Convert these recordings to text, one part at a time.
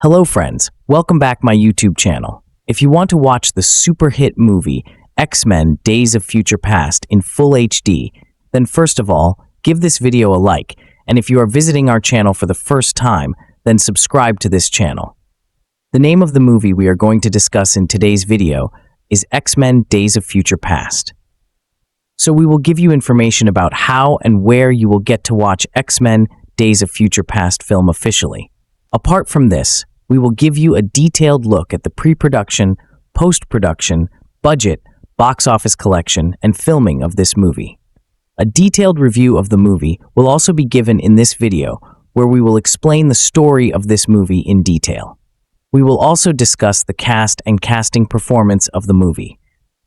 Hello friends, welcome back my YouTube channel. If you want to watch the super hit movie X-Men Days of Future Past in full HD, then first of all, give this video a like, and if you are visiting our channel for the first time, then subscribe to this channel. The name of the movie we are going to discuss in today's video is X-Men Days of Future Past. So we will give you information about how and where you will get to watch X-Men Days of Future Past film officially. Apart from this, we will give you a detailed look at the pre-production, post-production, budget, box office collection, and filming of this movie. A detailed review of the movie will also be given in this video, where we will explain the story of this movie in detail. We will also discuss the cast and casting performance of the movie.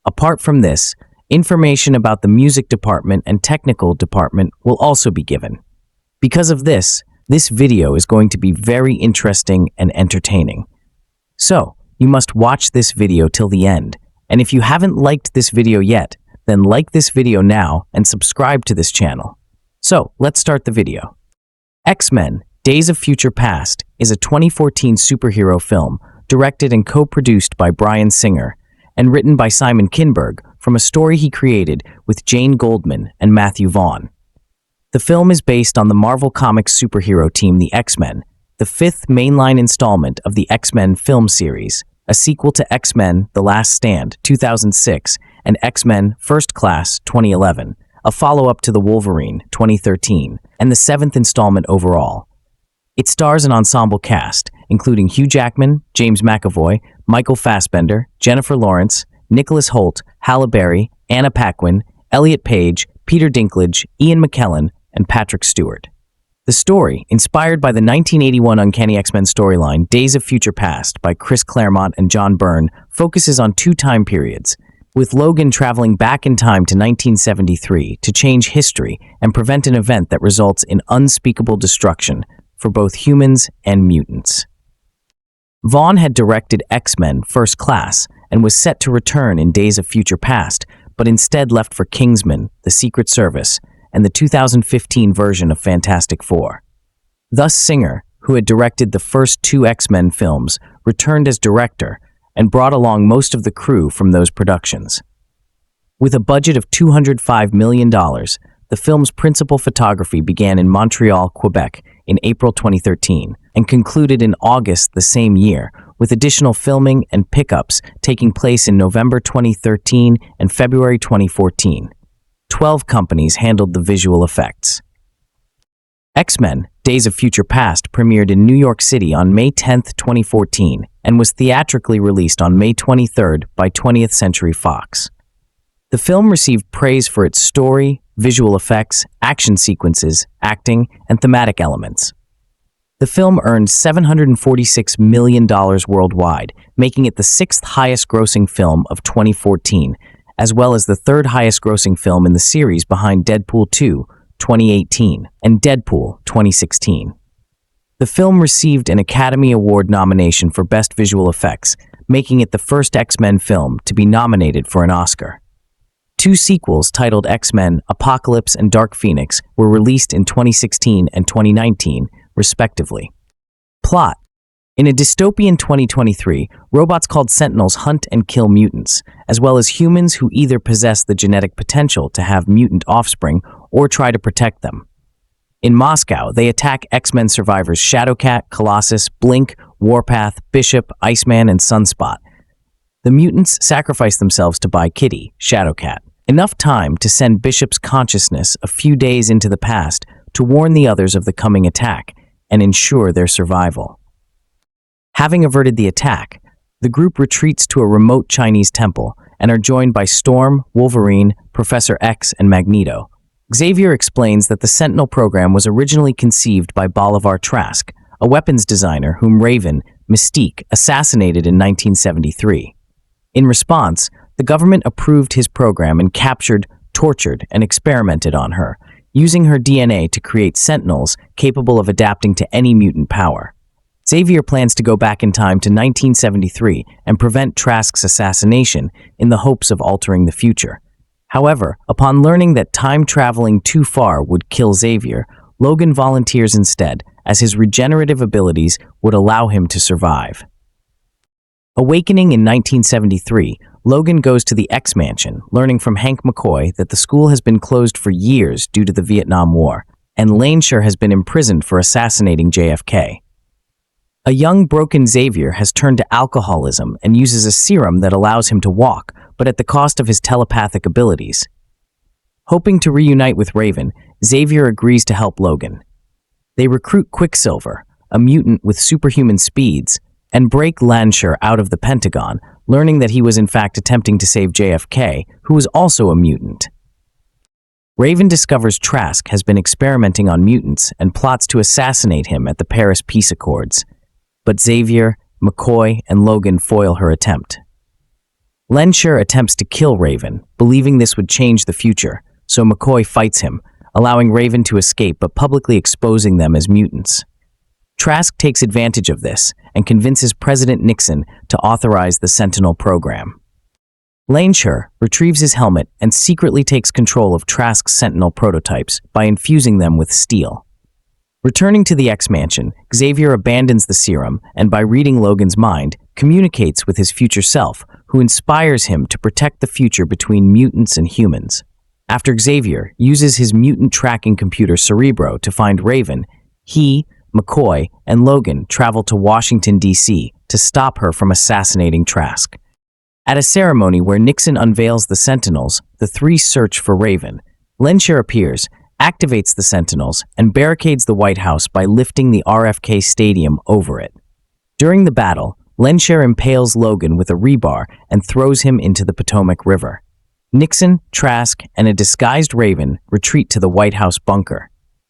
Apart from this, information about the music department and technical department will also be given. Because of this video is going to be very interesting and entertaining. So, you must watch this video till the end. And if you haven't liked this video yet, then like this video now and subscribe to this channel. So, let's start the video. X-Men Days of Future Past is a 2014 superhero film directed and co-produced by Bryan and written by Simon Kinberg from a story he created with Jane Goldman and Matthew Vaughn. The film is based on the Marvel Comics superhero team The X-Men, the fifth mainline installment of the X-Men film series, a sequel to X-Men The Last Stand 2006 and X-Men First Class 2011, a follow-up to The Wolverine 2013, and the seventh installment overall. It stars an ensemble cast, including Hugh Jackman, James McAvoy, Michael Fassbender, Jennifer Lawrence, Nicholas Hoult, Halle Berry, Anna Paquin, Elliot Page, Peter Dinklage, Ian McKellen, and Patrick Stewart. The story, inspired by the 1981 Uncanny X-Men storyline Days of Future Past by Chris Claremont and John Byrne, focuses on two time periods, with Logan traveling back in time to 1973 to change history and prevent an event that results in unspeakable destruction for both humans and mutants. Vaughn had directed X-Men First Class and was set to return in Days of Future Past, but instead left for Kingsman, The Secret Service, and the 2015 version of Fantastic Four. Thus Singer, who had directed the first two X-Men films, returned as director and brought along most of the crew from those productions. With a budget of $205 million, the film's principal photography began in Montreal, Quebec in April 2013 and concluded in August the same year, with additional filming and pickups taking place in November 2013 and February 2014. 12 companies handled the visual effects. X-Men Days of Future Past premiered in New York City on May 10, 2014, and was theatrically released on May 23 by 20th Century Fox. The film received praise for its story, visual effects, action sequences, acting, and thematic elements. The film earned $746 million worldwide, making it the sixth highest grossing film of 2014, as well as the third highest grossing film in the series behind Deadpool 2, 2018, and Deadpool 2016. The film received an Academy Award nomination for Best Visual Effects, making it the first X-Men film to be nominated for an Oscar. Two sequels titled X-Men Apocalypse and Dark Phoenix were released in 2016 and 2019, respectively. Plot: in a dystopian 2023, robots called Sentinels hunt and kill mutants, as well as humans who either possess the genetic potential to have mutant offspring or try to protect them. In Moscow, they attack X-Men survivors Shadowcat, Colossus, Blink, Warpath, Bishop, Iceman, and Sunspot. The mutants sacrifice themselves to buy Kitty, Shadowcat, enough time to send Bishop's consciousness a few days into the past to warn the others of the coming attack and ensure their survival. Having averted the attack, the group retreats to a remote Chinese temple and are joined by Storm, Wolverine, Professor X, and Magneto. Xavier explains that the Sentinel program was originally conceived by Bolivar Trask, a weapons designer whom Raven, Mystique, assassinated in 1973. In response, the government approved his program and captured, tortured, and experimented on her, using her DNA to create Sentinels capable of adapting to any mutant power. Xavier plans to go back in time to 1973 and prevent Trask's assassination in the hopes of altering the future. However, upon learning that time traveling too far would kill Xavier, Logan volunteers instead as his regenerative abilities would allow him to survive. Awakening in 1973, Logan goes to the X Mansion, learning from Hank McCoy that the school has been closed for years due to the Vietnam War, and Shuler has been imprisoned for assassinating JFK. A young, broken Xavier has turned to alcoholism and uses a serum that allows him to walk, but at the cost of his telepathic abilities. Hoping to reunite with Raven, Xavier agrees to help Logan. They recruit Quicksilver, a mutant with superhuman speeds, and break Shuler out of the Pentagon, learning that he was in fact attempting to save JFK, who was also a mutant. Raven discovers Trask has been experimenting on mutants and plots to assassinate him at the Paris Peace Accords. But Xavier, McCoy, and Logan foil her attempt. Shuler attempts to kill Raven, believing this would change the future, so McCoy fights him, allowing Raven to escape but publicly exposing them as mutants. Trask takes advantage of this and convinces President Nixon to authorize the Sentinel program. Shuler retrieves his helmet and secretly takes control of Trask's Sentinel prototypes by infusing them with steel. Returning to the X Mansion, Xavier abandons the serum and, by reading Logan's mind, communicates with his future self, who inspires him to protect the future between mutants and humans. After Xavier uses his mutant tracking computer Cerebro to find Raven, he, McCoy, and Logan travel to Washington, D.C. to stop her from assassinating Trask. At a ceremony where Nixon unveils the Sentinels, the three search for Raven. Shuler appears, activates the Sentinels, and barricades the White House by lifting the RFK Stadium over it. During the battle, Shuler impales Logan with a rebar and throws him into the Potomac River. Nixon, Trask, and a disguised Raven retreat to the White House bunker.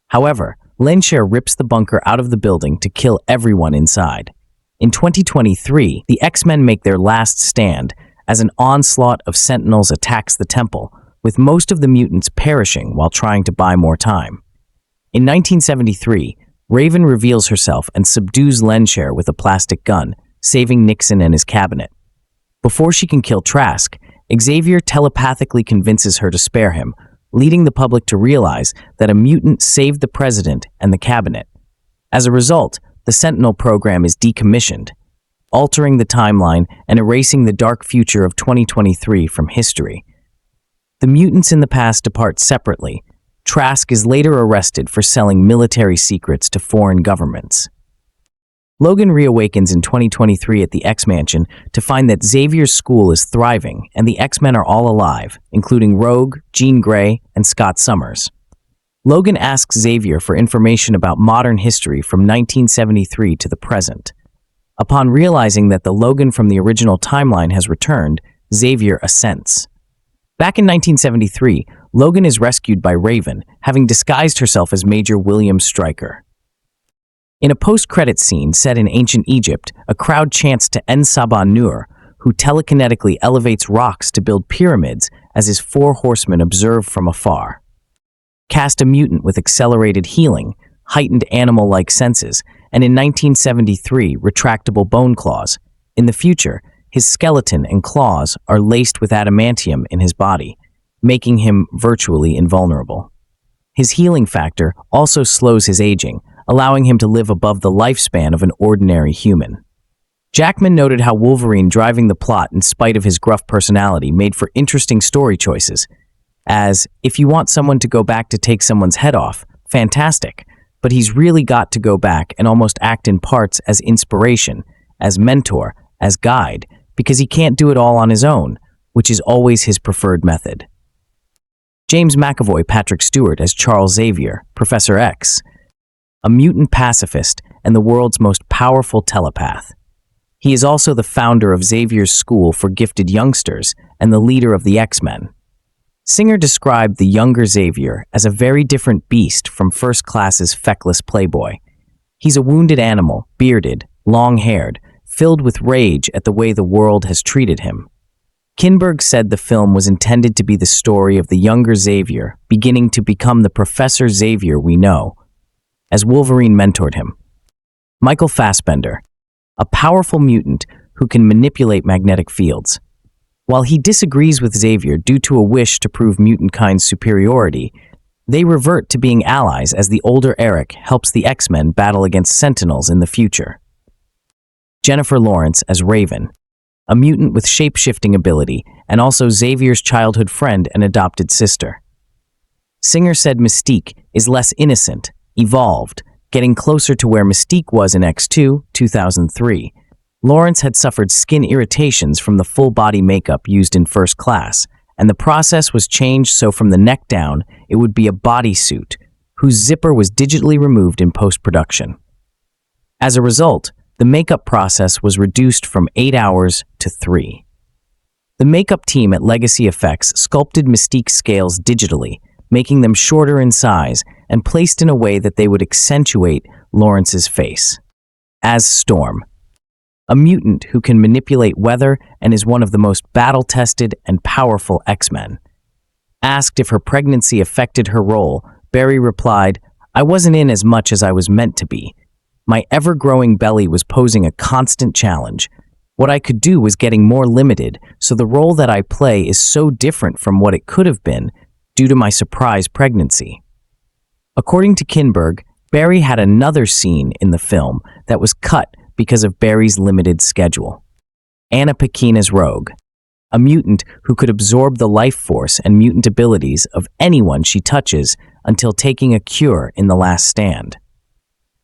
However, Shuler rips the bunker out of the building to kill everyone inside. In 2023, the X-Men make their last stand as an onslaught of Sentinels attacks the temple, with most of the mutants perishing while trying to buy more time. In 1973, Raven reveals herself and subdues Shuler with a plastic gun, saving Nixon and his cabinet. Before she can kill Trask, Xavier telepathically convinces her to spare him, leading the public to realize that a mutant saved the president and the cabinet. As a result, the Sentinel program is decommissioned, altering the timeline and erasing the dark future of 2023 from history. The mutants in the past depart separately. Trask is later arrested for selling military secrets to foreign governments. Logan reawakens in 2023 at the X Mansion to find that Xavier's school is thriving and the X-Men are all alive, including Rogue, Jean Grey, and Scott Summers. Logan asks Xavier for information about modern history from 1973 to the present. Upon realizing that the Logan from the original timeline has returned, Xavier assents. Back in 1973, Logan is rescued by Raven, having disguised herself as Major William Stryker. In a post-credits scene set in ancient Egypt, a crowd chants to En-Sabah-Nur, who telekinetically elevates rocks to build pyramids as his four horsemen observe from afar. Cast a mutant with accelerated healing, heightened animal-like senses, and in 1973, retractable bone claws. In the future, his skeleton and claws are laced with adamantium in his body, making him virtually invulnerable. His healing factor also slows his aging, allowing him to live above the lifespan of an ordinary human. Jackman noted how Wolverine driving the plot in spite of his gruff personality made for interesting story choices, as, if you want someone to go back to take someone's head off, fantastic, but he's really got to go back and almost act in parts as inspiration, as mentor, as guide, because he can't do it all on his own, which is always his preferred method. James McAvoy Patrick Stewart as Charles Xavier, Professor X, a mutant pacifist and the world's most powerful telepath. He is also the founder of Xavier's School for Gifted Youngsters and the leader of the X-Men. Singer described the younger Xavier as a very different beast from First Class's feckless playboy. He's a wounded animal, bearded, long-haired, filled with rage at the way the world has treated him. Kinberg said the film was intended to be the story of the younger Xavier beginning to become the Professor Xavier we know, as Wolverine mentored him. Michael Fassbender, a powerful mutant who can manipulate magnetic fields. While he disagrees with Xavier due to a wish to prove mutant kind's superiority, They revert to being allies as the older Eric helps the X-Men battle against Sentinels in the future. Jennifer Lawrence as Raven, a mutant with shape-shifting ability and also Xavier's childhood friend and adopted sister. Singer said Mystique is less innocent, evolved, getting closer to where Mystique was in X2, 2003. Lawrence had suffered skin irritations from the full-body makeup used in First Class, and the process was changed so from the neck down, it would be a bodysuit, whose zipper was digitally removed in post-production. As a result, the makeup process was reduced from 8 hours to 3. The makeup team at Legacy Effects sculpted Mystique's scales digitally, making them shorter in size and placed in a way that they would accentuate Lawrence's face. As Storm, a mutant who can manipulate weather and is one of the most battle-tested and powerful X-Men. Asked if her pregnancy affected her role, Barry replied, "I wasn't in as much as I was meant to be. My ever-growing belly was posing a constant challenge. What I could do was getting more limited, so the role that I play is so different from what it could have been due to my surprise pregnancy." According to Kinberg, Barry had another scene in the film that was cut because of Barry's limited schedule. Anna Paquin as Rogue, a mutant who could absorb the life force and mutant abilities of anyone she touches until taking a cure in The Last Stand.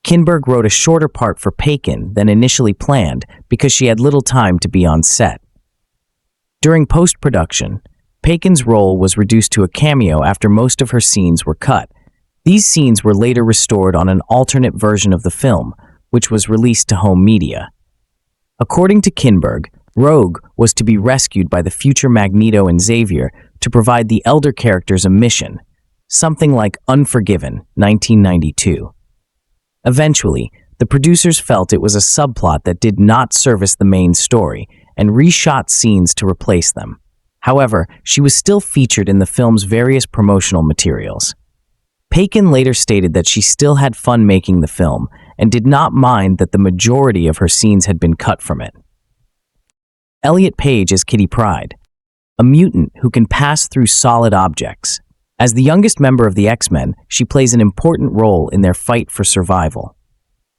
Kinberg wrote a shorter part for Paquin than initially planned because she had little time to be on set. During post-production, Paquin's role was reduced to a cameo after most of her scenes were cut. These scenes were later restored on an alternate version of the film, which was released to home media. According to Kinberg, Rogue was to be rescued by the future Magneto and Xavier to provide the elder characters a mission, something like Unforgiven, 1992. Eventually, the producers felt it was a subplot that did not service the main story and reshot scenes to replace them. However, she was still featured in the film's various promotional materials. Paquin later stated that she still had fun making the film and did not mind that the majority of her scenes had been cut from it. Elliot Page as Kitty Pryde, a mutant who can pass through solid objects. As the youngest member of the X-Men, she plays an important role in their fight for survival.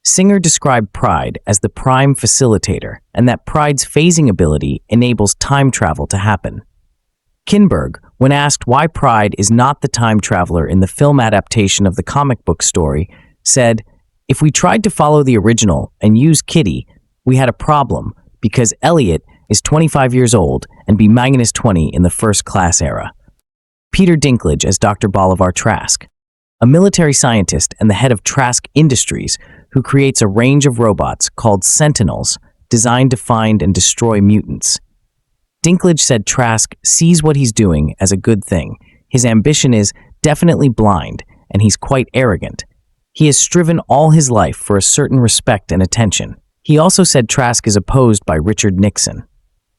Singer described Pryde as the prime facilitator and that Pryde's phasing ability enables time travel to happen. Kinberg, when asked why Pryde is not the time traveler in the film adaptation of the comic book story, said, "If we tried to follow the original and use Kitty, we had a problem because Elliot is 25 years old and be minus 20 in the First Class era." Peter Dinklage as Dr. Bolivar Trask, a military scientist and the head of Trask Industries who creates a range of robots called Sentinels designed to find and destroy mutants. Dinklage said Trask sees what he's doing as a good thing. His ambition is definitely blind, and he's quite arrogant. He has striven all his life for a certain respect and attention. He also said Trask is opposed by Richard Nixon.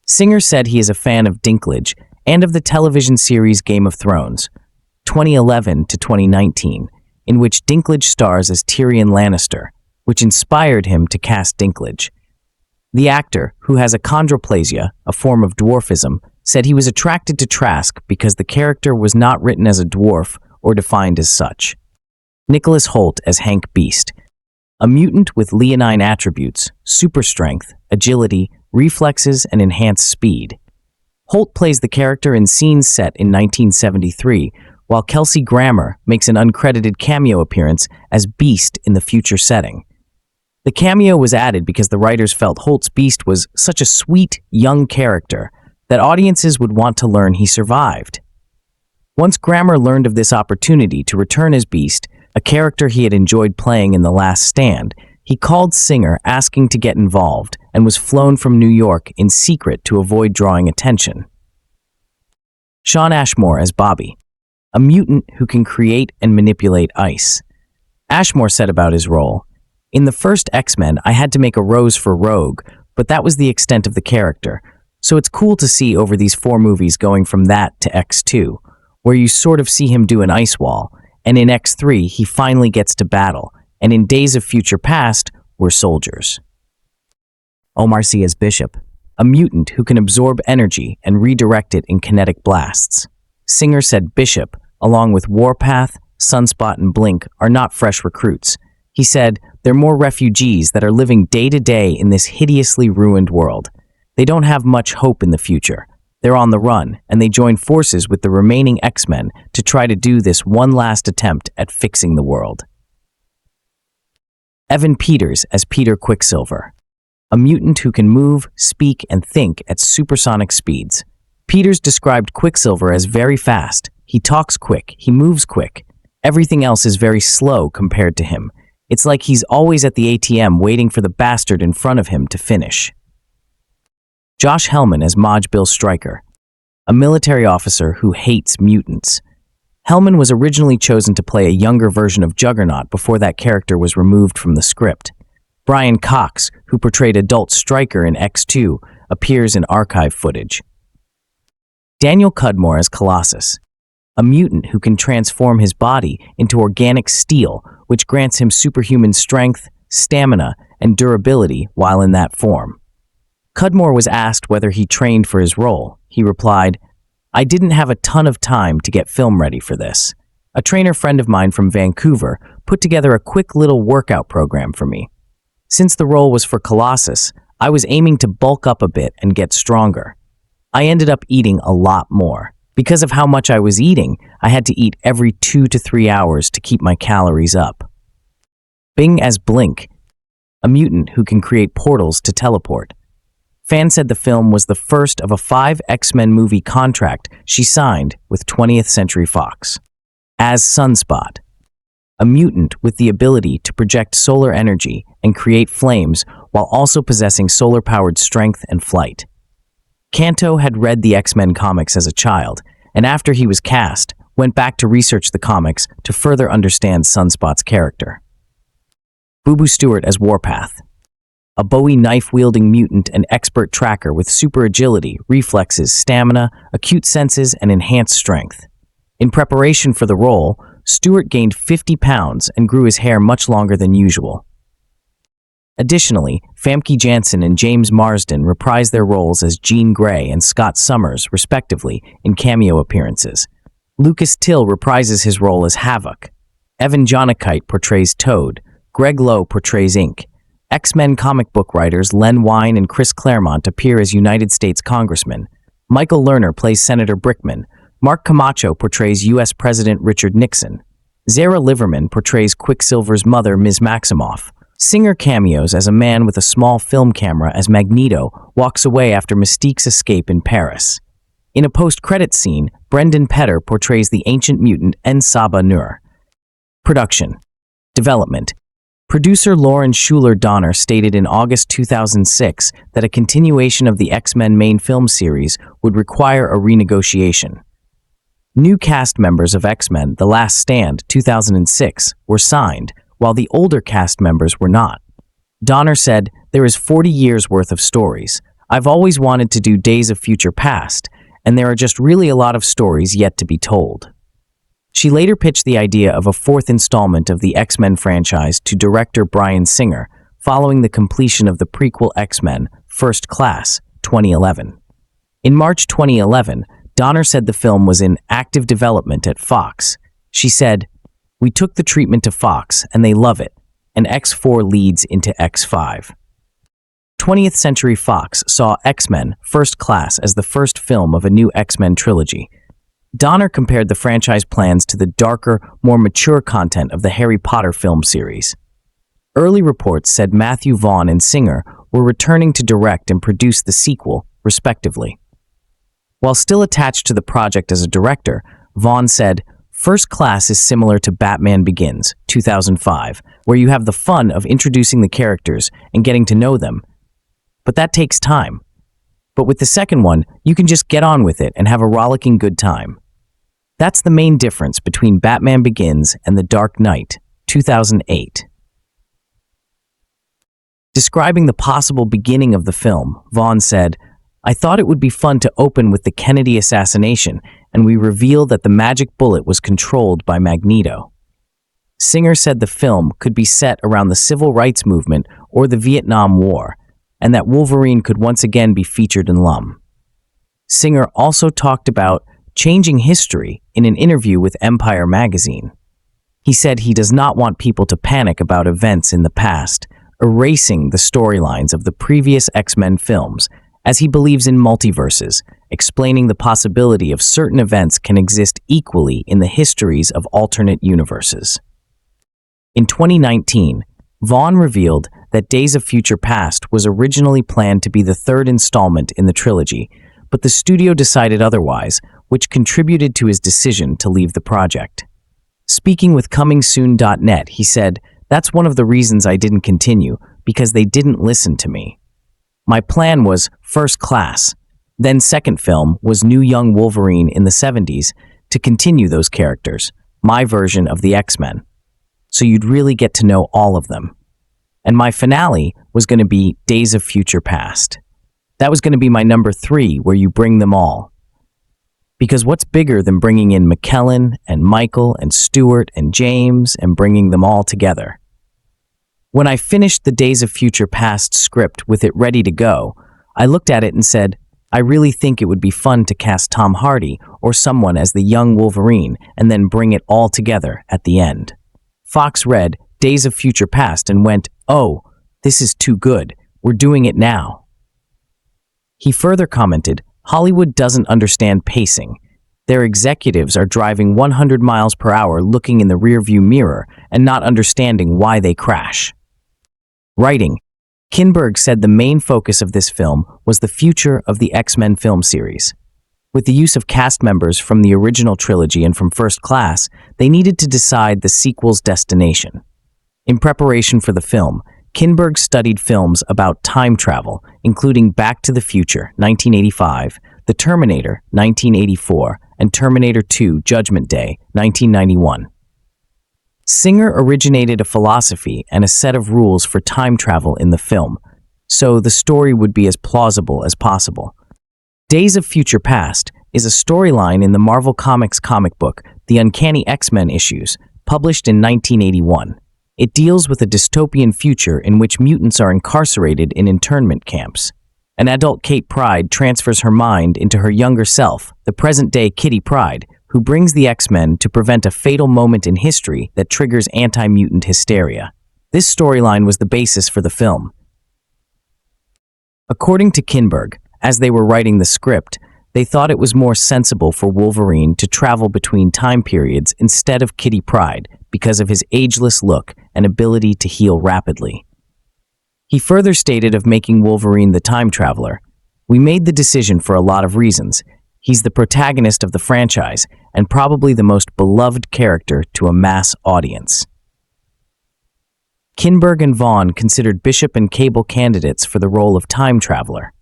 Singer said he is a fan of Dinklage and of the television series Game of Thrones, 2011 to 2019, in which Dinklage stars as Tyrion Lannister, which inspired him to cast Dinklage. The actor, who has achondroplasia, a form of dwarfism, said he was attracted to Trask because the character was not written as a dwarf or defined as such. Nicholas Hoult as Hank Beast, a mutant with leonine attributes, super strength, agility, reflexes, and enhanced speed. Holt plays the character in scenes set in 1973, while Kelsey Grammer makes an uncredited cameo appearance as Beast in the future setting. The cameo was added because the writers felt Holt's Beast was such a sweet, young character that audiences would want to learn he survived. Once Grammer learned of this opportunity to return as Beast, a character he had enjoyed playing in The Last Stand, he called Singer asking to get involved and was flown from New York in secret to avoid drawing attention. Shawn Ashmore as Bobby, a mutant who can create and manipulate ice. Ashmore said about his role, "In the first X-Men, I had to make a rose for Rogue, but that was the extent of the character. So it's cool to see over these 4 movies going from that to X2, where you sort of see him do an ice wall, and in X3 he finally gets to battle, and in Days of Future Past, we're soldiers." Omar Sy as Bishop, a mutant who can absorb energy and redirect it in kinetic blasts. Singer said Bishop, along with Warpath, Sunspot and Blink are not fresh recruits. He said, they're more refugees that are living day to day in this hideously ruined world. They don't have much hope in the future. They're on the run, and they join forces with the remaining X-Men to try to do this one last attempt at fixing the world. Evan Peters as Peter Quicksilver, a mutant who can move, speak, and think at supersonic speeds. Peters described Quicksilver as very fast. He talks quick, he moves quick. Everything else is very slow compared to him. It's like he's always at the ATM waiting for the bastard in front of him to finish. Josh Hellman as Maj Bill Stryker, a military officer who hates mutants. Hellman was originally chosen to play a younger version of Juggernaut before that character was removed from the script. Bryan Cox, who portrayed adult Stryker in X2, appears in archive footage. Daniel Cudmore as Colossus, a mutant who can transform his body into organic steel, which grants him superhuman strength, stamina, and durability while in that form. Cudmore was asked whether he trained for his role. He replied, "I didn't have a ton of time to get film ready for this. A trainer friend of mine from Vancouver put together a quick little workout program for me. Since the role was for Colossus, I was aiming to bulk up a bit and get stronger. I ended up eating a lot more. Because of how much I was eating, I had to eat every 2 to 3 hours to keep my calories up." Bing as Blink, a mutant who can create portals to teleport. Fans said the film was the first of a 5 X-Men movie contract she signed with 20th Century Fox. As Sunspot, a mutant with the ability to project solar energy and create flames while also possessing solar-powered strength and flight. Kanto had read the X-Men comics as a child, and after he was cast, went back to research the comics to further understand Sunspot's character. Boo Boo Stewart as Warpath, a Bowie knife-wielding mutant and expert tracker with super agility, reflexes, stamina, acute senses, and enhanced strength. In preparation for the role, Stewart gained 50 pounds and grew his hair much longer than usual. Additionally, Famke Janssen and James Marsden reprised their roles as Jean Grey and Scott Summers, respectively, in cameo appearances. Lucas Till reprises his role as Havoc. Evan Jonigkeit portrays Toad. Greg Lowe portrays Inc. X-Men comic book writers Len Wein and Chris Claremont appear as United States Congressmen. Michael Lerner plays Senator Brickman. Mark Camacho portrays U.S. President Richard Nixon. Zara Liverman portrays Quicksilver's mother, Ms. Maximoff. Singer cameos as a man with a small film camera as Magneto walks away after Mystique's escape in Paris. In a post-credits scene, Brendan Petter portrays the ancient mutant En-Saba Nur. Production. Development. Producer Lauren Shuler Donner stated in August 2006 that a continuation of the X-Men main film series would require a renegotiation. New cast members of X-Men The Last Stand 2006 were signed, while the older cast members were not. Donner said, "There is 40 years worth of stories. I've always wanted to do Days of Future Past, and there are just really a lot of stories yet to be told." She later pitched the idea of a 4th installment of the X-Men franchise to director Bryan Singer, following the completion of the prequel X-Men First Class 2011. In March 2011, Donner said the film was in active development at Fox. She said, "We took the treatment to Fox, and they love it, and X4 leads into X5. 20th Century Fox saw X-Men First Class as the first film of a new X-Men trilogy. Donner compared the franchise plans to the darker, more mature content of the Harry Potter film series. Early reports said Matthew Vaughn and Singer were returning to direct and produce the sequel, respectively. While still attached to the project as a director, Vaughn said, "First Class is similar to Batman Begins, 2005, where you have the fun of introducing the characters and getting to know them. But that takes time. But with the second one, you can just get on with it and have a rollicking good time. That's the main difference between Batman Begins and The Dark Knight, 2008. Describing the possible beginning of the film, Vaughn said, "I thought it would be fun to open with the Kennedy assassination, and we revealed that the magic bullet was controlled by Magneto." Singer said the film could be set around the civil rights movement or the Vietnam War, and that Wolverine could once again be featured in Lum. Singer also talked about changing history in an interview with Empire magazine. He said he does not want people to panic about events in the past, erasing the storylines of the previous X-Men films, as he believes in multiverses, explaining the possibility of certain events can exist equally in the histories of alternate universes. In 2019, Vaughn revealed that Days of Future Past was originally planned to be the third installment in the trilogy, but the studio decided otherwise, which contributed to his decision to leave the project. Speaking with ComingSoon.net, he said, "That's one of the reasons I didn't continue, because they didn't listen to me. My plan was First Class, then second film was New Young Wolverine in the 70s to continue those characters, my version of the X-Men. So you'd really get to know all of them. And my finale was going to be Days of Future Past. That was going to be my number 3, where you bring them all. Because what's bigger than bringing in McKellen and Michael and Stewart and James and bringing them all together? When I finished the Days of Future Past script with it ready to go, I looked at it and said, I really think it would be fun to cast Tom Hardy or someone as the young Wolverine and then bring it all together at the end." Fox read Days of Future Past and went, "Oh, this is too good. We're doing it now." He further commented, "Hollywood doesn't understand pacing. Their executives are driving 100 miles per hour looking in the rearview mirror and not understanding why they crash." Writing, Kinberg said the main focus of this film was the future of the X-Men film series. With the use of cast members from the original trilogy and from First Class, they needed to decide the sequel's destination. In preparation for the film, Kinberg studied films about time travel, including Back to the Future, 1985, The Terminator, 1984, and Terminator 2, Judgment Day, 1991. Singer originated a philosophy and a set of rules for time travel in the film, so the story would be as plausible as possible. Days of Future Past is a storyline in the Marvel Comics comic book, The Uncanny X-Men issues, published in 1981. It deals with a dystopian future in which mutants are incarcerated in internment camps. An adult Kate Pryde transfers her mind into her younger self, the present-day Kitty Pryde, who brings the X-Men to prevent a fatal moment in history that triggers anti-mutant hysteria. This storyline was the basis for the film. According to Kinberg, as they were writing the script, they thought it was more sensible for Wolverine to travel between time periods instead of Kitty Pryde because of his ageless look and ability to heal rapidly. He further stated of making Wolverine the time traveler, "We made the decision for a lot of reasons. He's the protagonist of the franchise and probably the most beloved character to a mass audience." Kinberg and Vaughn considered Bishop and Cable candidates for the role of time traveler.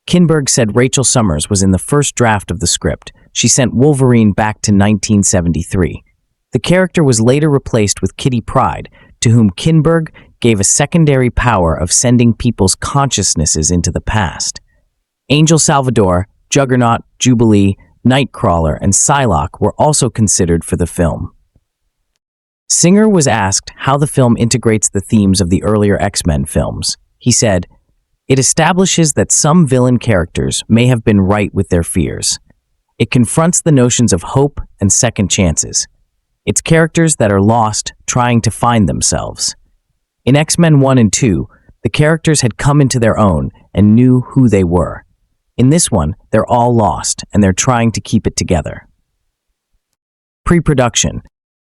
Kinberg said Rachel Summers was in the first draft of the script. She sent Wolverine back to 1973. The character was later replaced with Kitty Pryde, to whom Kinberg gave a secondary power of sending people's consciousnesses into the past. Angel Salvador, Juggernaut, Jubilee, Nightcrawler, and Psylocke were also considered for the film. Singer was asked how the film integrates the themes of the earlier X-Men films. He said, "It establishes that some villain characters may have been right with their fears. It confronts the notions of hope and second chances. It's characters that are lost trying to find themselves. In X-Men 1 and 2, the characters had come into their own and knew who they were. In this one, they're all lost and they're trying to keep it together." Pre-production.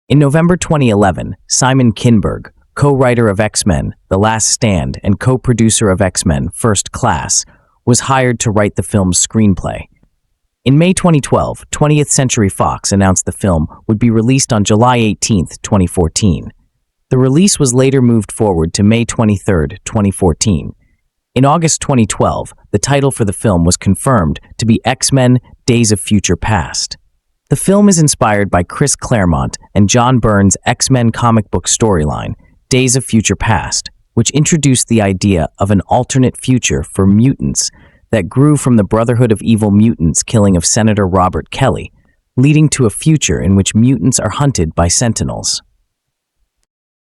In November 2011, Simon Kinberg, co-writer of X-Men, The Last Stand, and co-producer of X-Men, First Class, was hired to write the film's screenplay. In May 2012, 20th Century Fox announced the film would be released on July 18, 2014. The release was later moved forward to May 23, 2014. In August 2012, the title for the film was confirmed to be X-Men: Days of Future Past. The film is inspired by Chris Claremont and John Byrne's X-Men comic book storyline, Days of Future Past, which introduced the idea of an alternate future for mutants that grew from the Brotherhood of Evil Mutants killing of Senator Robert Kelly, leading to a future in which mutants are hunted by Sentinels.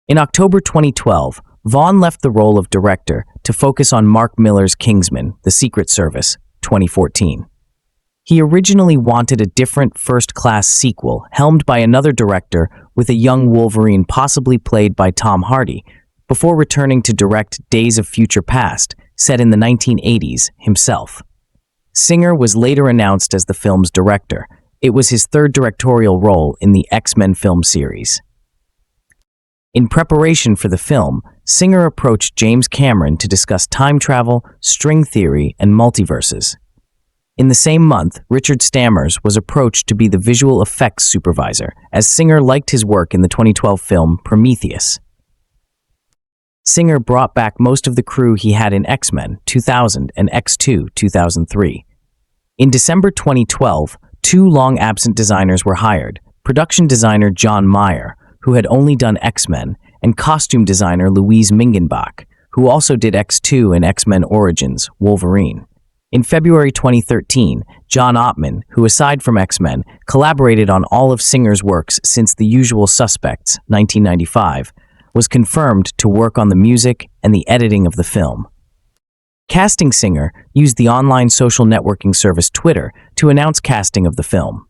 In October 2012, Vaughn left the role of director to focus on Mark Millar's Kingsman: The Secret Service, 2014. He originally wanted a different first-class sequel, helmed by another director with a young Wolverine possibly played by Tom Hardy, before returning to direct Days of Future Past, set in the 1980s, himself. Singer was later announced as the film's director. It was his third directorial role in the X-Men film series. In preparation for the film, Singer approached James Cameron to discuss time travel, string theory, and multiverses. In the same month, Richard Stammers was approached to be the visual effects supervisor, as Singer liked his work in the 2012 film Prometheus. Singer brought back most of the crew he had in X-Men 2000 and X2 2003. In December 2012, two long-absent designers were hired, production designer John Meyer, who had only done X-Men, and costume designer Louise Mingenbach, who also did X2 and X-Men Origins, Wolverine. In February 2013, John Ottman, who aside from X-Men, collaborated on all of Singer's works since The Usual Suspects, 1995, was confirmed to work on the music and the editing of the film. Casting Singer used the online social networking service Twitter to announce casting of the film.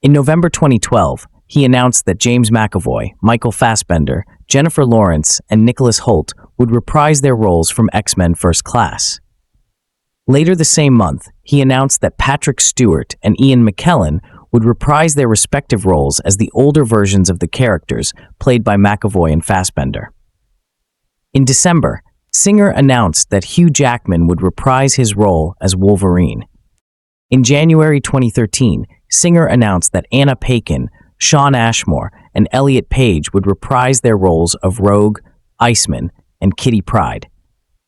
In November 2012, he announced that James McAvoy, Michael Fassbender, Jennifer Lawrence, and Nicholas Hoult would reprise their roles from X-Men First Class. Later the same month, he announced that Patrick Stewart and Ian McKellen would reprise their respective roles as the older versions of the characters played by McAvoy and Fassbender. In December, Singer announced that Hugh Jackman would reprise his role as Wolverine. In January 2013, Singer announced that Anna Paquin, Shawn Ashmore, and Elliot Page would reprise their roles of Rogue, Iceman, and Kitty Pryde.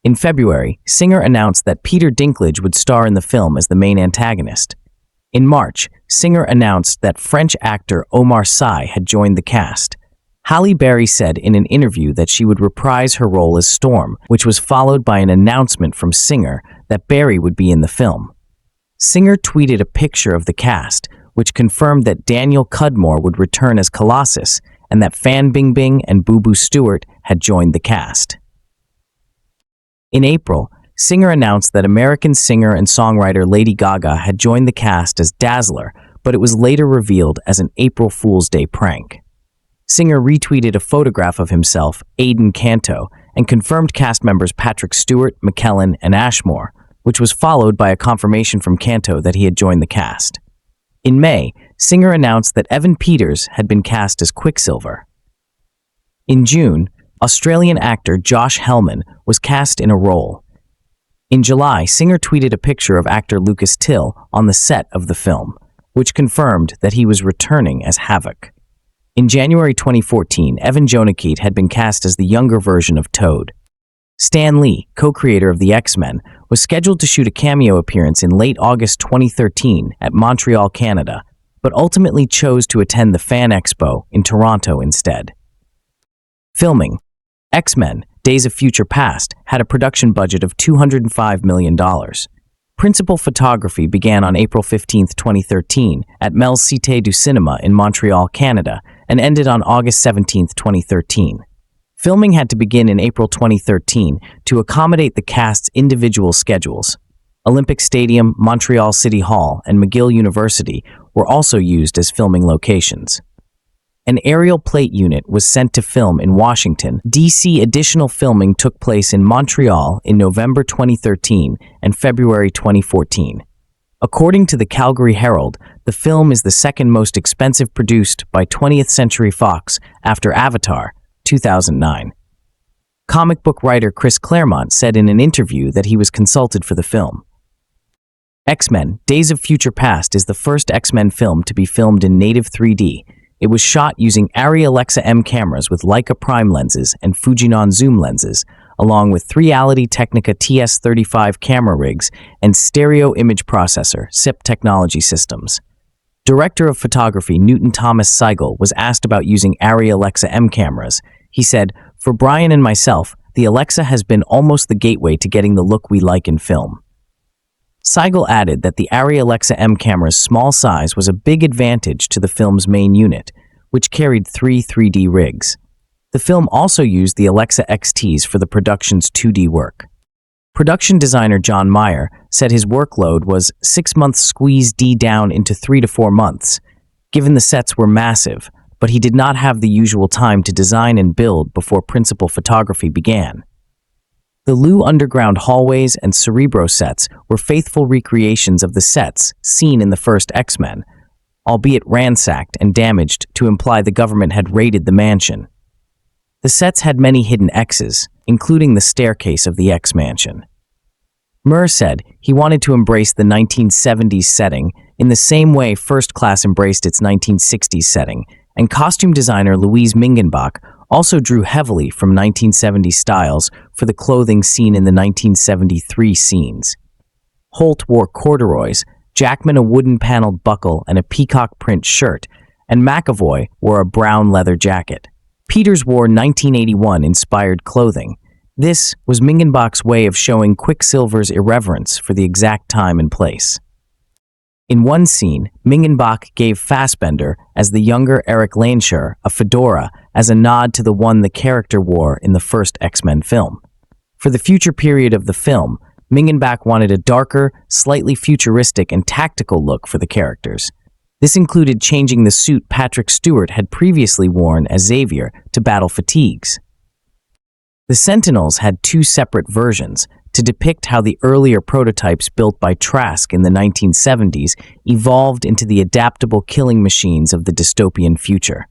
In February, Singer announced that Peter Dinklage would star in the film as the main antagonist. In March, Singer announced that French actor Omar Sy had joined the cast. Halle Berry said in an interview that she would reprise her role as Storm, which was followed by an announcement from Singer that Berry would be in the film. Singer tweeted a picture of the cast, which confirmed that Daniel Cudmore would return as Colossus and that Fan Bingbing and Boo Boo Stewart had joined the cast. In April, Singer announced that American singer and songwriter Lady Gaga had joined the cast as Dazzler, but it was later revealed as an April Fool's Day prank. Singer retweeted a photograph of himself, Aidan Canto, and confirmed cast members Patrick Stewart, McKellen, and Ashmore, which was followed by a confirmation from Canto that he had joined the cast. In May, Singer announced that Evan Peters had been cast as Quicksilver. In June, Australian actor Josh Hellman was cast in a role. In July, Singer tweeted a picture of actor Lucas Till on the set of the film, which confirmed that he was returning as Havoc. In January 2014, Evan Jonigkeit had been cast as the younger version of Toad. Stan Lee, co-creator of the X-Men, was scheduled to shoot a cameo appearance in late August 2013 at Montreal, Canada, but ultimately chose to attend the Fan Expo in Toronto instead. Filming. X-Men, Days of Future Past had a production budget of $205 million. Principal photography began on April 15, 2013 at Mel's Cité du Cinéma in Montreal, Canada, and ended on August 17, 2013. Filming had to begin in April 2013 to accommodate the cast's individual schedules. Olympic Stadium, Montreal City Hall, and McGill University were also used as filming locations. An aerial plate unit was sent to film in Washington, D.C. Additional filming took place in Montreal in November 2013 and February 2014. According to the Calgary Herald, the film is the second most expensive produced by 20th Century Fox after Avatar, 2009. Comic book writer Chris Claremont said in an interview that he was consulted for the film. X-Men, Days of Future Past is the first X-Men film to be filmed in native 3D. It was shot using Arri Alexa M cameras with Leica prime lenses and Fujinon zoom lenses, along with 3Reality Technica TS35 camera rigs and Stereo Image Processor (SIP) technology systems. Director of Photography Newton Thomas Seigel was asked about using Arri Alexa M cameras. He said, "For Bryan and myself, the Alexa has been almost the gateway to getting the look we like in film." Seigel added that the Arri Alexa M camera's small size was a big advantage to the film's main unit, which carried 3 3D rigs. The film also used the Alexa XTs for the production's 2D work. Production designer John Meyer said his workload was 6 months squeezed down into 3 to 4 months, given the sets were massive, but he did not have the usual time to design and build before principal photography began. The Lou underground hallways and Cerebro sets were faithful recreations of the sets seen in the first X-Men, albeit ransacked and damaged to imply the government had raided the mansion. The sets had many hidden X's, including the staircase of the X-Mansion. Murr said he wanted to embrace the 1970s setting in the same way First Class embraced its 1960s setting, and costume designer Louise Mingenbach also drew heavily from 1970s styles for the clothing seen in the 1973 scenes. Holt wore corduroys, Jackman a wooden-paneled buckle and a peacock print shirt, and McAvoy wore a brown leather jacket. Peters wore 1981-inspired clothing. This was Mingenbach's way of showing Quicksilver's irreverence for the exact time and place. In one scene, Mingenbach gave Fassbender, as the younger Eric Lansher, a fedora as a nod to the one the character wore in the first X-Men film. For the future period of the film, Mingenbach wanted a darker, slightly futuristic and tactical look for the characters. This included changing the suit Patrick Stewart had previously worn as Xavier to battle fatigues. The Sentinels had two separate versions to depict how the earlier prototypes built by Trask in the 1970s evolved into the adaptable killing machines of the dystopian future.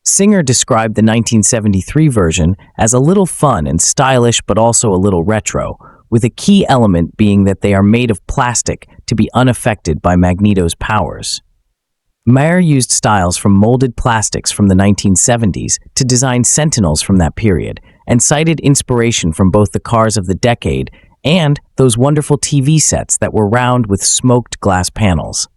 Singer described the 1973 version as a little fun and stylish but also a little retro, with a key element being that they are made of plastic to be unaffected by Magneto's powers. Meyer used styles from molded plastics from the 1970s to design Sentinels from that period, and cited inspiration from both the cars of the decade and those wonderful TV sets that were round with smoked glass panels.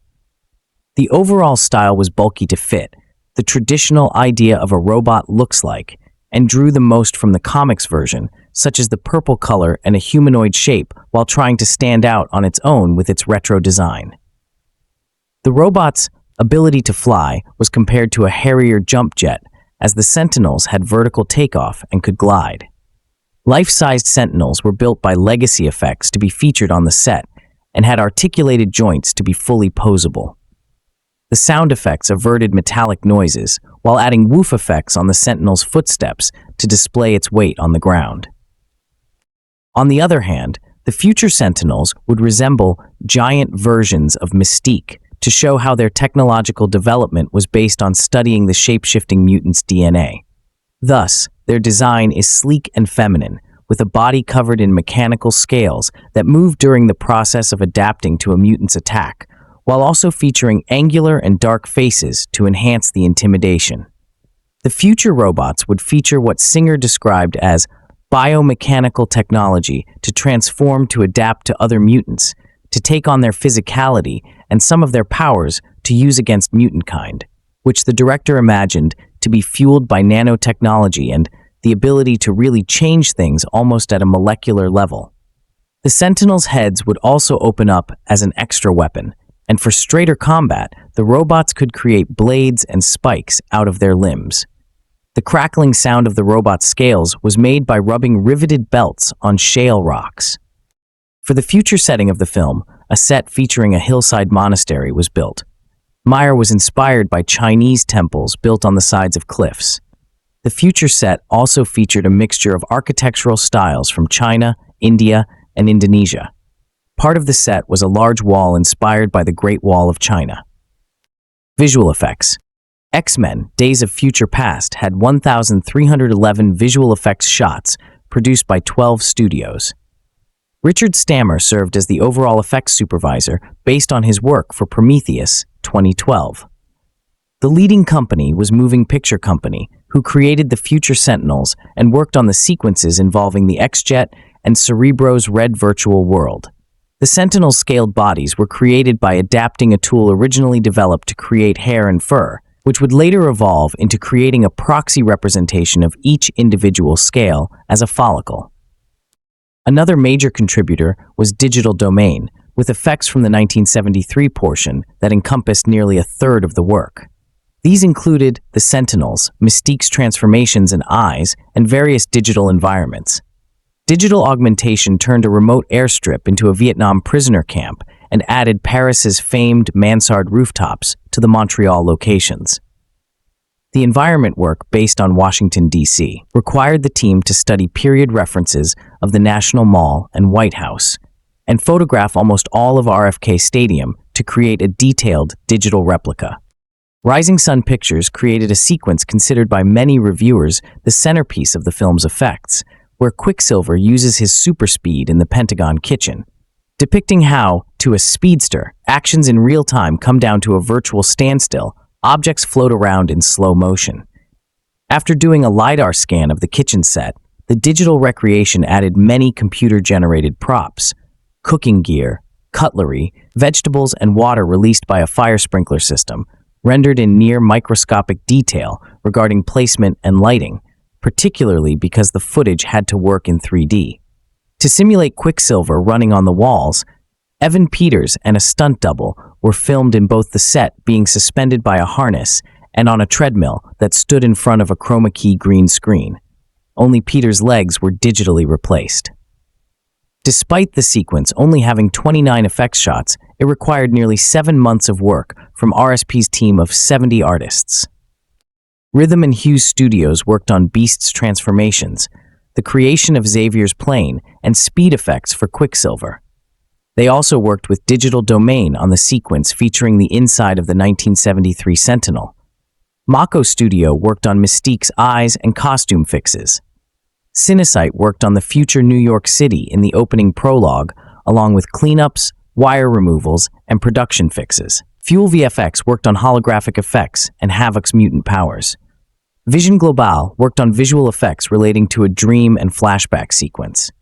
The overall style was bulky to fit, the traditional idea of a robot looks like, and drew the most from the comics version, such as the purple color and a humanoid shape, while trying to stand out on its own with its retro design. The robot's ability to fly was compared to a Harrier jump jet, as the Sentinels had vertical takeoff and could glide. Life-sized Sentinels were built by Legacy Effects to be featured on the set and had articulated joints to be fully posable. The sound effects averted metallic noises while adding woof effects on the Sentinel's footsteps to display its weight on the ground. On the other hand, the future Sentinels would resemble giant versions of Mystique, to show how their technological development was based on studying the shape-shifting mutant's DNA. Thus, their design is sleek and feminine, with a body covered in mechanical scales that move during the process of adapting to a mutant's attack, while also featuring angular and dark faces to enhance the intimidation. The future robots would feature what Singer described as biomechanical technology to transform to adapt to other mutants, to take on their physicality and some of their powers to use against mutant kind, which the director imagined to be fueled by nanotechnology and the ability to really change things almost at a molecular level. The Sentinels' heads would also open up as an extra weapon, and for straighter combat, the robots could create blades and spikes out of their limbs. The crackling sound of the robot's scales was made by rubbing riveted belts on shale rocks. For the future setting of the film, a set featuring a hillside monastery was built. Meyer was inspired by Chinese temples built on the sides of cliffs. The future set also featured a mixture of architectural styles from China, India, and Indonesia. Part of the set was a large wall inspired by the Great Wall of China. Visual effects. X-Men: Days of Future Past had 1,311 visual effects shots produced by 12 studios. Richard Stammer served as the overall effects supervisor based on his work for Prometheus 2012. The leading company was Moving Picture Company, who created the future Sentinels and worked on the sequences involving the X-Jet and Cerebro's Red Virtual World. The Sentinels' scaled bodies were created by adapting a tool originally developed to create hair and fur, which would later evolve into creating a proxy representation of each individual scale as a follicle. Another major contributor was Digital Domain, with effects from the 1973 portion that encompassed nearly a third of the work. These included the Sentinels, Mystique's transformations and eyes, and various digital environments. Digital augmentation turned a remote airstrip into a Vietnam prisoner camp and added Paris's famed mansard rooftops to the Montreal locations. The environment work, based on Washington, D.C., required the team to study period references of the National Mall and White House and photograph almost all of RFK Stadium to create a detailed digital replica. Rising Sun Pictures created a sequence considered by many reviewers the centerpiece of the film's effects, where Quicksilver uses his super speed in the Pentagon kitchen, depicting how, to a speedster, actions in real time come down to a virtual standstill. Objects float around in slow motion. After doing a LiDAR scan of the kitchen set, the digital recreation added many computer-generated props, cooking gear, cutlery, vegetables, and water released by a fire sprinkler system, rendered in near microscopic detail regarding placement and lighting, particularly because the footage had to work in 3D. To simulate Quicksilver running on the walls, Evan Peters and a stunt double were filmed in both the set being suspended by a harness and on a treadmill that stood in front of a chroma key green screen. Only Peters' legs were digitally replaced. Despite the sequence only having 29 effects shots, it required nearly 7 months of work from RSP's team of 70 artists. Rhythm and Hughes Studios worked on Beast's transformations, the creation of Xavier's plane, and speed effects for Quicksilver. They also worked with Digital Domain on the sequence featuring the inside of the 1973 Sentinel. Mako Studio worked on Mystique's eyes and costume fixes. Cinesite worked on the future New York City in the opening prologue, along with cleanups, wire removals, and production fixes. Fuel VFX worked on holographic effects and Havoc's mutant powers. Vision Global worked on visual effects relating to a dream and flashback sequence.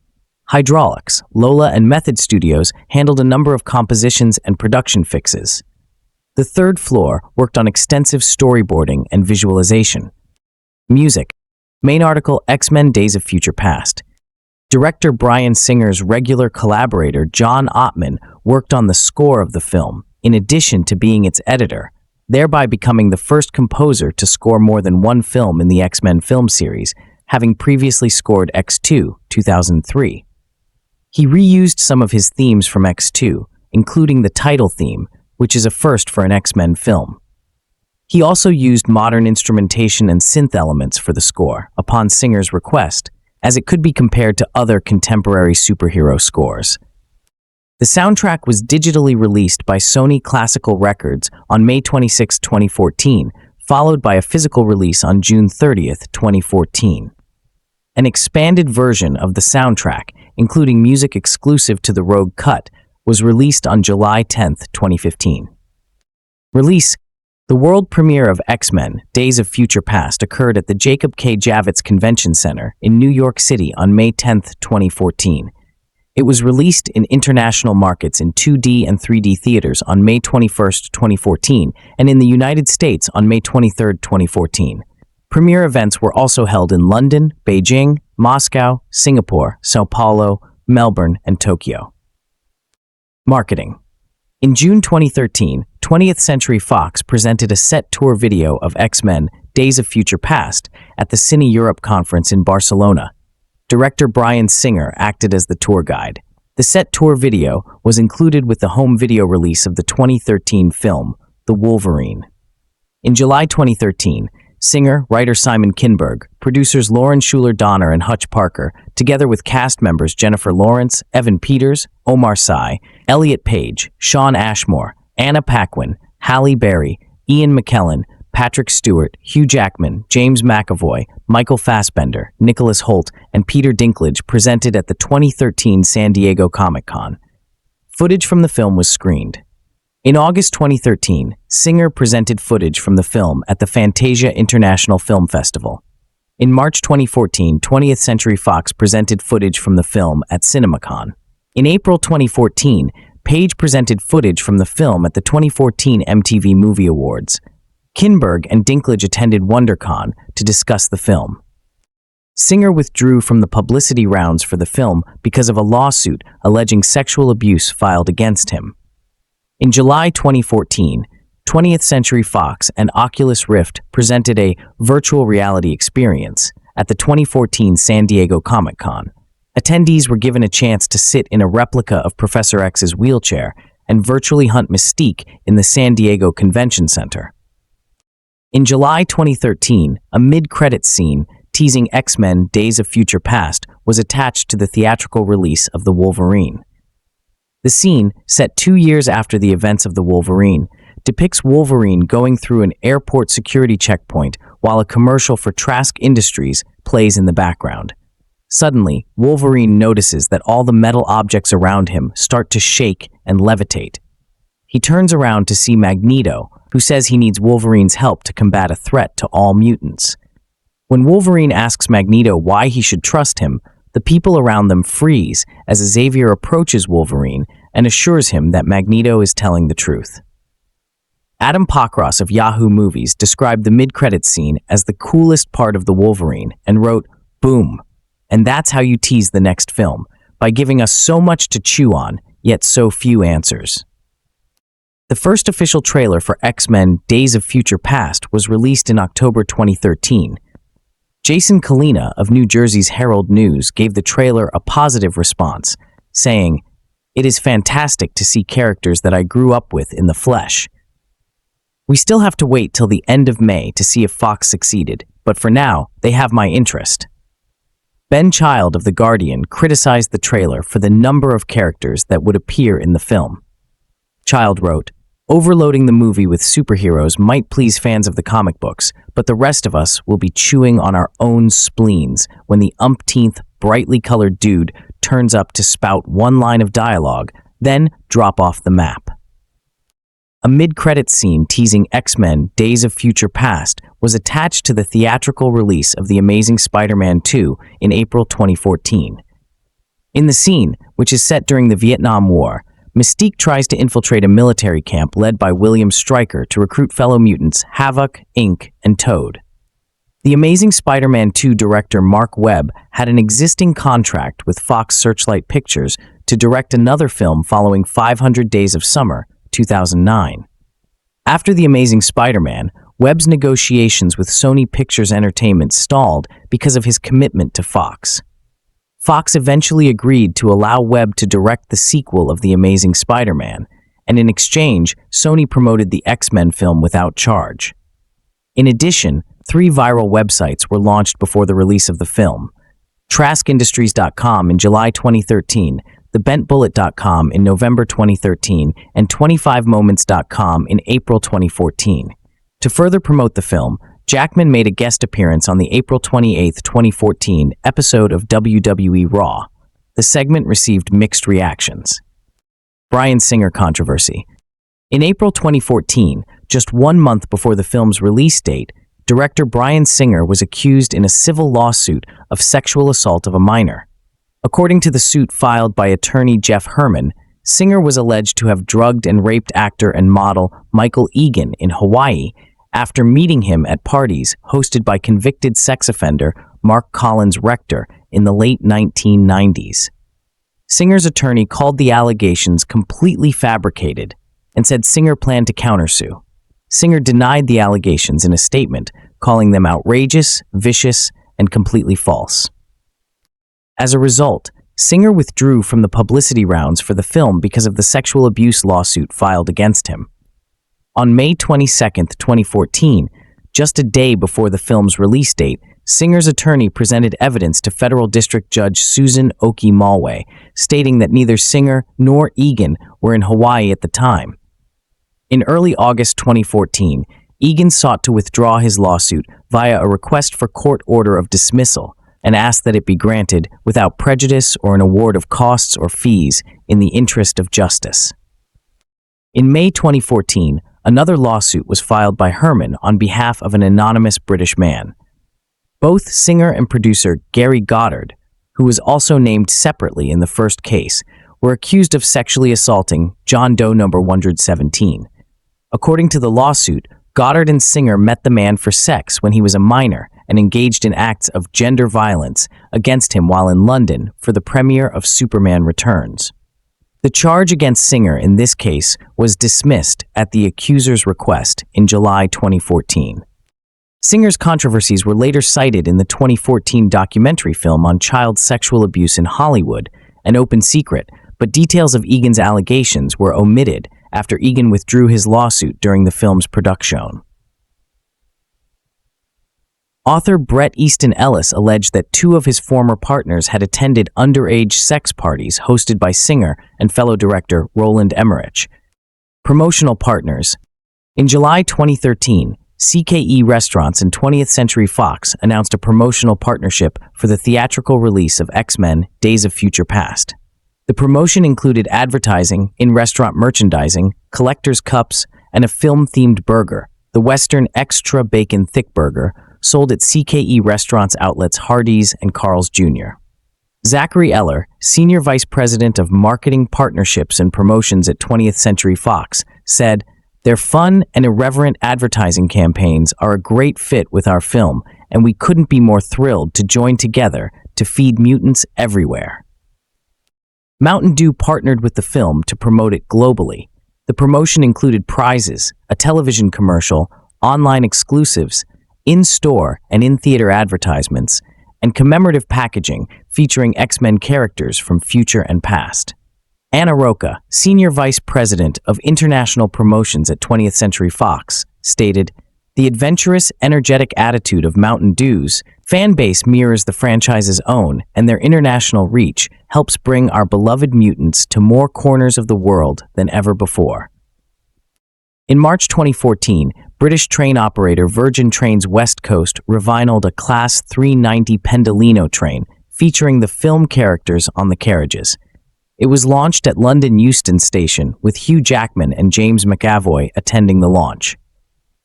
Hydraulics, Lola, and Method Studios handled a number of compositions and production fixes. The third floor worked on extensive storyboarding and visualization. Music. Main article, X-Men Days of Future Past. Director Bryan Singer's regular collaborator John Ottman worked on the score of the film, in addition to being its editor, thereby becoming the first composer to score more than one film in the X-Men film series, having previously scored X2, 2003. He reused some of his themes from X2, including the title theme, which is a first for an X-Men film. He also used modern instrumentation and synth elements for the score, upon Singer's request, as it could be compared to other contemporary superhero scores. The soundtrack was digitally released by Sony Classical Records on May 26, 2014, followed by a physical release on June 30, 2014. An expanded version of the soundtrack, including music exclusive to the Rogue Cut, was released on July 10, 2015. Release. The world premiere of X-Men Days of Future Past occurred at the Jacob K. Javits Convention Center in New York City on May 10, 2014. It was released in international markets in 2D and 3D theaters on May 21, 2014, and in the United States on May 23, 2014. Premiere events were also held in London, Beijing, Moscow, Singapore, Sao Paulo, Melbourne, and Tokyo. Marketing. In June 2013, 20th Century Fox presented a set tour video of X-Men Days of Future Past at the Cine Europe conference in Barcelona. Director Bryan Singer acted as the tour guide. The set tour video was included with the home video release of the 2013 film, The Wolverine. In July 2013, Singer, writer Simon Kinberg, producers Lauren Shuler Donner and Hutch Parker, together with cast members Jennifer Lawrence, Evan Peters, Omar Sy, Elliot Page, Sean Ashmore, Anna Paquin, Halle Berry, Ian McKellen, Patrick Stewart, Hugh Jackman, James McAvoy, Michael Fassbender, Nicholas Hoult, and Peter Dinklage presented at the 2013 San Diego Comic-Con. Footage from the film was screened. In August 2013, Singer presented footage from the film at the Fantasia International Film Festival. In March 2014, 20th Century Fox presented footage from the film at CinemaCon. In April 2014, Page presented footage from the film at the 2014 MTV Movie Awards. Kinberg and Dinklage attended WonderCon to discuss the film. Singer withdrew from the publicity rounds for the film because of a lawsuit alleging sexual abuse filed against him. In July 2014, 20th Century Fox and Oculus Rift presented a virtual reality experience at the 2014 San Diego Comic-Con. Attendees were given a chance to sit in a replica of Professor X's wheelchair and virtually hunt Mystique in the San Diego Convention Center. In July 2013, a mid-credits scene teasing X-Men Days of Future Past was attached to the theatrical release of The Wolverine. The scene, set 2 years after the events of The Wolverine, depicts Wolverine going through an airport security checkpoint while a commercial for Trask Industries plays in the background. Suddenly, Wolverine notices that all the metal objects around him start to shake and levitate. He turns around to see Magneto, who says he needs Wolverine's help to combat a threat to all mutants. When Wolverine asks Magneto why he should trust him, the people around them freeze as Xavier approaches Wolverine and assures him that Magneto is telling the truth. Adam Pockross of Yahoo Movies described the mid-credits scene as the coolest part of The Wolverine and wrote, "Boom. And that's how you tease the next film, by giving us so much to chew on, yet so few answers." The first official trailer for X-Men Days of Future Past was released in October 2013. Jason Kalina of New Jersey's Herald News gave the trailer a positive response, saying, "It is fantastic to see characters that I grew up with in the flesh. We still have to wait till the end of May to see if Fox succeeded, but for now, they have my interest." Ben Child of The Guardian criticized the trailer for the number of characters that would appear in the film. Child wrote, "Overloading the movie with superheroes might please fans of the comic books, but the rest of us will be chewing on our own spleens when the umpteenth brightly colored dude turns up to spout one line of dialogue, then drop off the map." A mid-credits scene teasing X-Men Days of Future Past was attached to the theatrical release of The Amazing Spider-Man 2 in April 2014. In the scene, which is set during the Vietnam War, Mystique tries to infiltrate a military camp led by William Stryker to recruit fellow mutants Havoc, Inc., and Toad. The Amazing Spider-Man 2 director Mark Webb had an existing contract with Fox Searchlight Pictures to direct another film following 500 Days of Summer, 2009. After The Amazing Spider-Man, Webb's negotiations with Sony Pictures Entertainment stalled because of his commitment to Fox. Fox eventually agreed to allow Webb to direct the sequel of The Amazing Spider-Man, and in exchange, Sony promoted the X-Men film without charge. In addition, 3 viral websites were launched before the release of the film: TraskIndustries.com in July 2013, TheBentBullet.com in November 2013, and 25moments.com in April 2014. To further promote the film, Jackman made a guest appearance on the April 28, 2014 episode of WWE Raw. The segment received mixed reactions. Bryan Singer controversy. In April 2014, just 1 month before the film's release date, director Bryan Singer was accused in a civil lawsuit of sexual assault of a minor. According to the suit filed by attorney Jeff Herman, Singer was alleged to have drugged and raped actor and model Michael Egan in Hawaii after meeting him at parties hosted by convicted sex offender Mark Collins Rector in the late 1990s. Singer's attorney called the allegations completely fabricated and said Singer planned to countersue. Singer denied the allegations in a statement, calling them outrageous, vicious, and completely false. As a result, Singer withdrew from the publicity rounds for the film because of the sexual abuse lawsuit filed against him. On May 22, 2014, just a day before the film's release date, Singer's attorney presented evidence to Federal District Judge Susan Oki Malway, stating that neither Singer nor Egan were in Hawaii at the time. In early August 2014, Egan sought to withdraw his lawsuit via a request for court order of dismissal and asked that it be granted without prejudice or an award of costs or fees in the interest of justice. In May 2014, another lawsuit was filed by Herman on behalf of an anonymous British man. Both singer and producer Gary Goddard, who was also named separately in the first case, were accused of sexually assaulting John Doe number 117. According to the lawsuit, Goddard and Singer met the man for sex when he was a minor and engaged in acts of gender violence against him while in London for the premiere of Superman Returns. The charge against Singer in this case was dismissed at the accuser's request in July 2014. Singer's controversies were later cited in the 2014 documentary film on child sexual abuse in Hollywood, An Open Secret, but details of Egan's allegations were omitted after Egan withdrew his lawsuit during the film's production. Author Bret Easton Ellis alleged that two of his former partners had attended underage sex parties hosted by Singer and fellow director Roland Emmerich. Promotional partners. In July 2013, CKE Restaurants and 20th Century Fox announced a promotional partnership for the theatrical release of X-Men: Days of Future Past. The promotion included advertising, in-restaurant merchandising, collector's cups, and a film-themed burger, the Western Extra Bacon Thick Burger, sold at CKE Restaurants outlets Hardee's and Carl's Jr. Zachary Eller, Senior Vice President of Marketing Partnerships and Promotions at 20th Century Fox, said, "Their fun and irreverent advertising campaigns are a great fit with our film, and we couldn't be more thrilled to join together to feed mutants everywhere." Mountain Dew partnered with the film to promote it globally. The promotion included prizes, a television commercial, online exclusives, in-store and in-theater advertisements, and commemorative packaging featuring X-Men characters from future and past. Anna Roca, Senior Vice President of International Promotions at 20th Century Fox, stated, "The adventurous, energetic attitude of Mountain Dew's fan base mirrors the franchise's own, and their international reach helps bring our beloved mutants to more corners of the world than ever before." In March 2014, British train operator Virgin Trains West Coast revinyled a Class 390 Pendolino train featuring the film characters on the carriages. It was launched at London Euston Station with Hugh Jackman and James McAvoy attending the launch.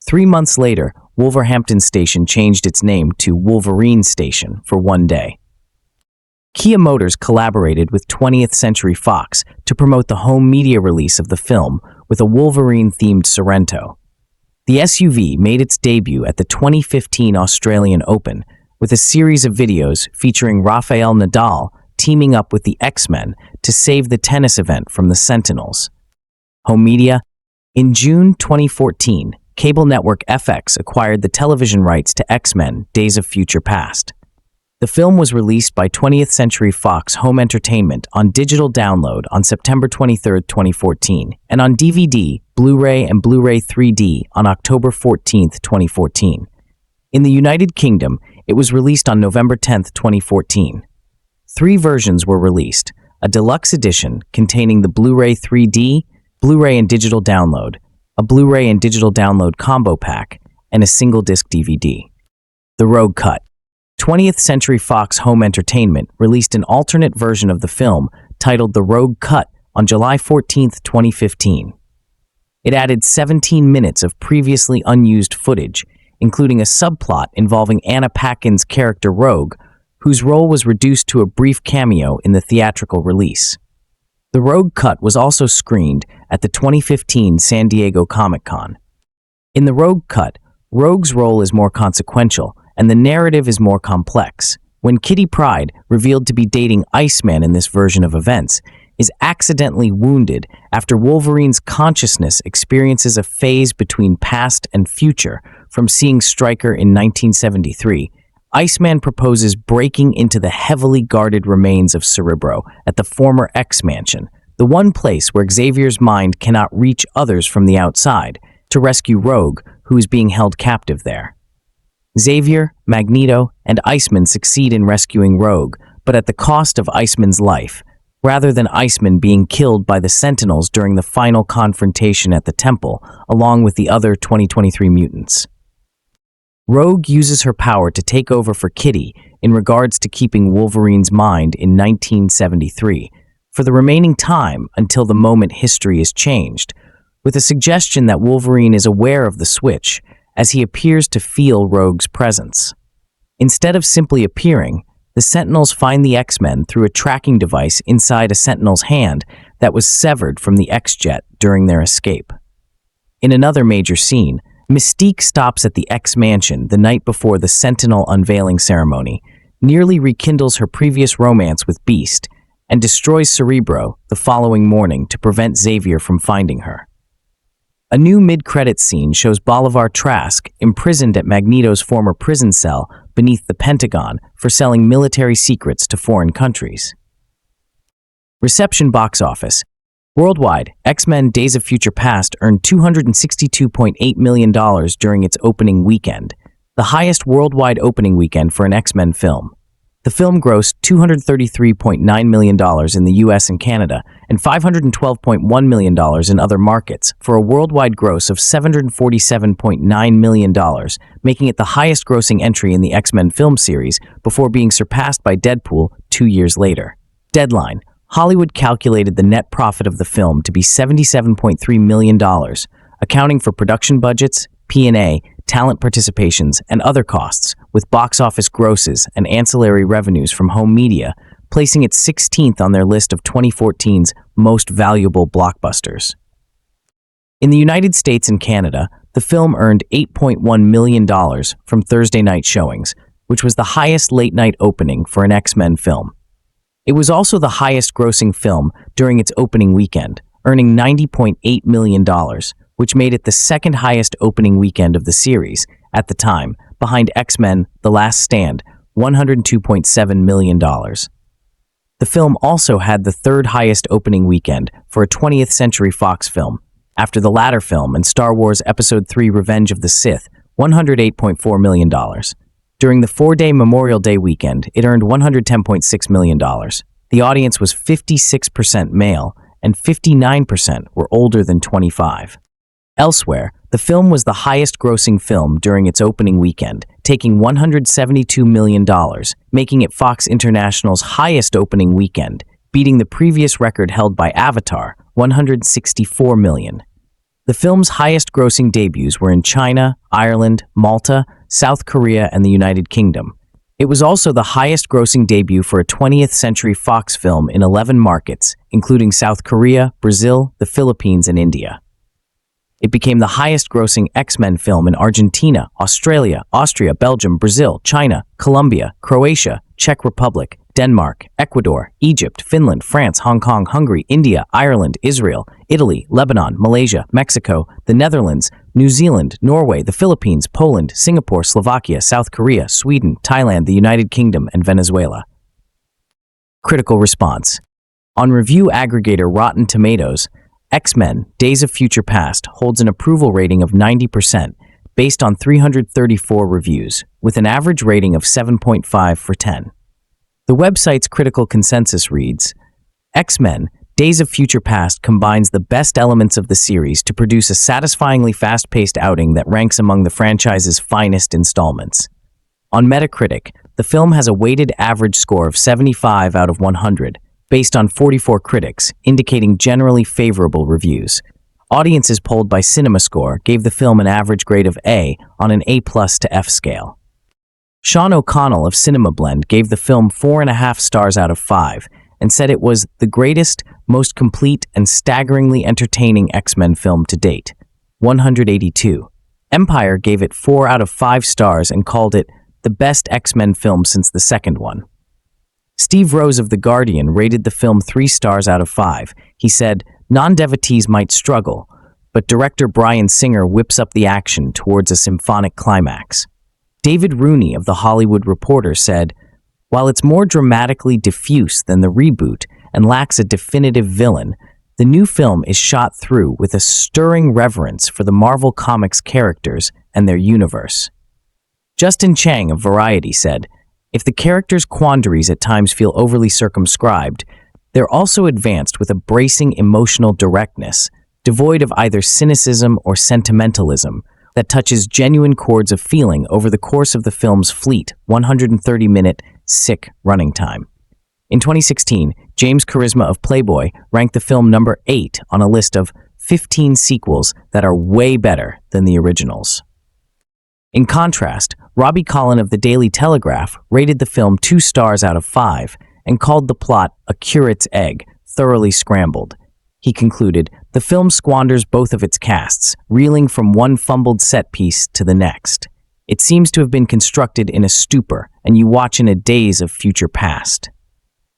3 months later, Wolverhampton Station changed its name to Wolverine Station for one day. Kia Motors collaborated with 20th Century Fox to promote the home media release of the film with a Wolverine-themed Sorrento. The SUV made its debut at the 2015 Australian Open with a series of videos featuring Rafael Nadal teaming up with the X-Men to save the tennis event from the Sentinels. Home media. In June 2014, cable network FX acquired the television rights to X-Men: Days of Future Past. The film was released by 20th Century Fox Home Entertainment on digital download on September 23, 2014, and on DVD, Blu-ray, and Blu-ray 3D on October 14, 2014. In the United Kingdom, it was released on November 10, 2014. 3 versions were released: a deluxe edition containing the Blu-ray 3D, Blu-ray and digital download, a Blu-ray and digital download combo pack, and a single-disc DVD. The Rogue Cut. 20th Century Fox Home Entertainment released an alternate version of the film titled The Rogue Cut on July 14, 2015. It added 17 minutes of previously unused footage, including a subplot involving Anna Paquin's character Rogue, whose role was reduced to a brief cameo in the theatrical release. The Rogue Cut was also screened at the 2015 San Diego Comic-Con. In The Rogue Cut, Rogue's role is more consequential, and the narrative is more complex. When Kitty Pryde, revealed to be dating Iceman in this version of events, is accidentally wounded after Wolverine's consciousness experiences a phase between past and future from seeing Stryker in 1973, Iceman proposes breaking into the heavily guarded remains of Cerebro at the former X-Mansion, the one place where Xavier's mind cannot reach others from the outside, to rescue Rogue, who is being held captive there. Xavier, Magneto, and Iceman succeed in rescuing Rogue, but at the cost of Iceman's life, rather than Iceman being killed by the Sentinels during the final confrontation at the Temple, along with the other 2023 mutants. Rogue uses her power to take over for Kitty in regards to keeping Wolverine's mind in 1973, for the remaining time until the moment history is changed, with a suggestion that Wolverine is aware of the switch, as he appears to feel Rogue's presence. Instead of simply appearing, the Sentinels find the X-Men through a tracking device inside a Sentinel's hand that was severed from the X-Jet during their escape. In another major scene, Mystique stops at the X-Mansion the night before the Sentinel unveiling ceremony, nearly rekindles her previous romance with Beast, and destroys Cerebro the following morning to prevent Xavier from finding her. A new mid-credits scene shows Bolivar Trask imprisoned at Magneto's former prison cell beneath the Pentagon for selling military secrets to foreign countries. Reception box office. Worldwide, X-Men Days of Future Past earned $262.8 million during its opening weekend, the highest worldwide opening weekend for an X-Men film. The film grossed $233.9 million in the US and Canada and $512.1 million in other markets for a worldwide gross of $747.9 million, making it the highest grossing entry in the X-Men film series before being surpassed by Deadpool 2 years later. Deadline. Hollywood calculated the net profit of the film to be $77.3 million, accounting for production budgets, P&A, talent participations, and other costs, with box office grosses and ancillary revenues from home media, placing it 16th on their list of 2014's most valuable blockbusters. In the United States and Canada, the film earned $8.1 million from Thursday night showings, which was the highest late-night opening for an X-Men film. It was also the highest-grossing film during its opening weekend, earning $90.8 million, which made it the second highest opening weekend of the series at the time, behind X-Men: The Last Stand, $102.7 million. The film also had the third highest opening weekend for a 20th Century Fox film, after the latter film and Star Wars Episode III: Revenge of the Sith, $108.4 million. During the 4-day Memorial Day weekend, it earned $110.6 million. The audience was 56% male, and 59% were older than 25. Elsewhere, the film was the highest-grossing film during its opening weekend, taking $172 million, making it Fox International's highest opening weekend, beating the previous record held by Avatar, $164 million. The film's highest-grossing debuts were in China, Ireland, Malta, South Korea, and the United Kingdom. It was also the highest-grossing debut for a 20th Century Fox film in 11 markets, including South Korea, Brazil, the Philippines, and India. It became the highest-grossing X-Men film in Argentina, Australia, Austria, Belgium, Brazil, China, Colombia, Croatia, Czech Republic, Denmark, Ecuador, Egypt, Finland, France, Hong Kong, Hungary, India, Ireland, Israel, Italy, Lebanon, Malaysia, Mexico, the Netherlands, New Zealand, Norway, the Philippines, Poland, Singapore, Slovakia, South Korea, Sweden, Thailand, the United Kingdom, and Venezuela. Critical response. On review aggregator Rotten Tomatoes, X-Men: Days of Future Past holds an approval rating of 90% based on 334 reviews, with an average rating of 7.5 for 10. The website's critical consensus reads, X-Men: Days of Future Past combines the best elements of the series to produce a satisfyingly fast-paced outing that ranks among the franchise's finest installments. On Metacritic, the film has a weighted average score of 75 out of 100, based on 44 critics, indicating generally favorable reviews. Audiences polled by CinemaScore gave the film an average grade of A on an A+ to F scale. Sean O'Connell of CinemaBlend gave the film 4.5 stars out of 5 and said it was the greatest, most complete, and staggeringly entertaining X-Men film to date. 182. Empire gave it 4 out of 5 stars and called it the best X-Men film since the second one. Steve Rose of The Guardian rated the film 3 stars out of 5. He said, non-devotees might struggle, but director Bryan Singer whips up the action towards a symphonic climax. David Rooney of The Hollywood Reporter said, while it's more dramatically diffuse than the reboot and lacks a definitive villain, the new film is shot through with a stirring reverence for the Marvel Comics characters and their universe. Justin Chang of Variety said, if the characters' quandaries at times feel overly circumscribed, they're also advanced with a bracing emotional directness, devoid of either cynicism or sentimentalism, that touches genuine chords of feeling over the course of the film's fleet, 130-minute, sick running time. In 2016, James Charisma of Playboy ranked the film number 8 on a list of 15 sequels that are way better than the originals. In contrast, Robbie Collin of the Daily Telegraph rated the film 2 stars out of 5 and called the plot a curate's egg, thoroughly scrambled. He concluded, the film squanders both of its casts, reeling from one fumbled set piece to the next. It seems to have been constructed in a stupor, and you watch in a daze of future past.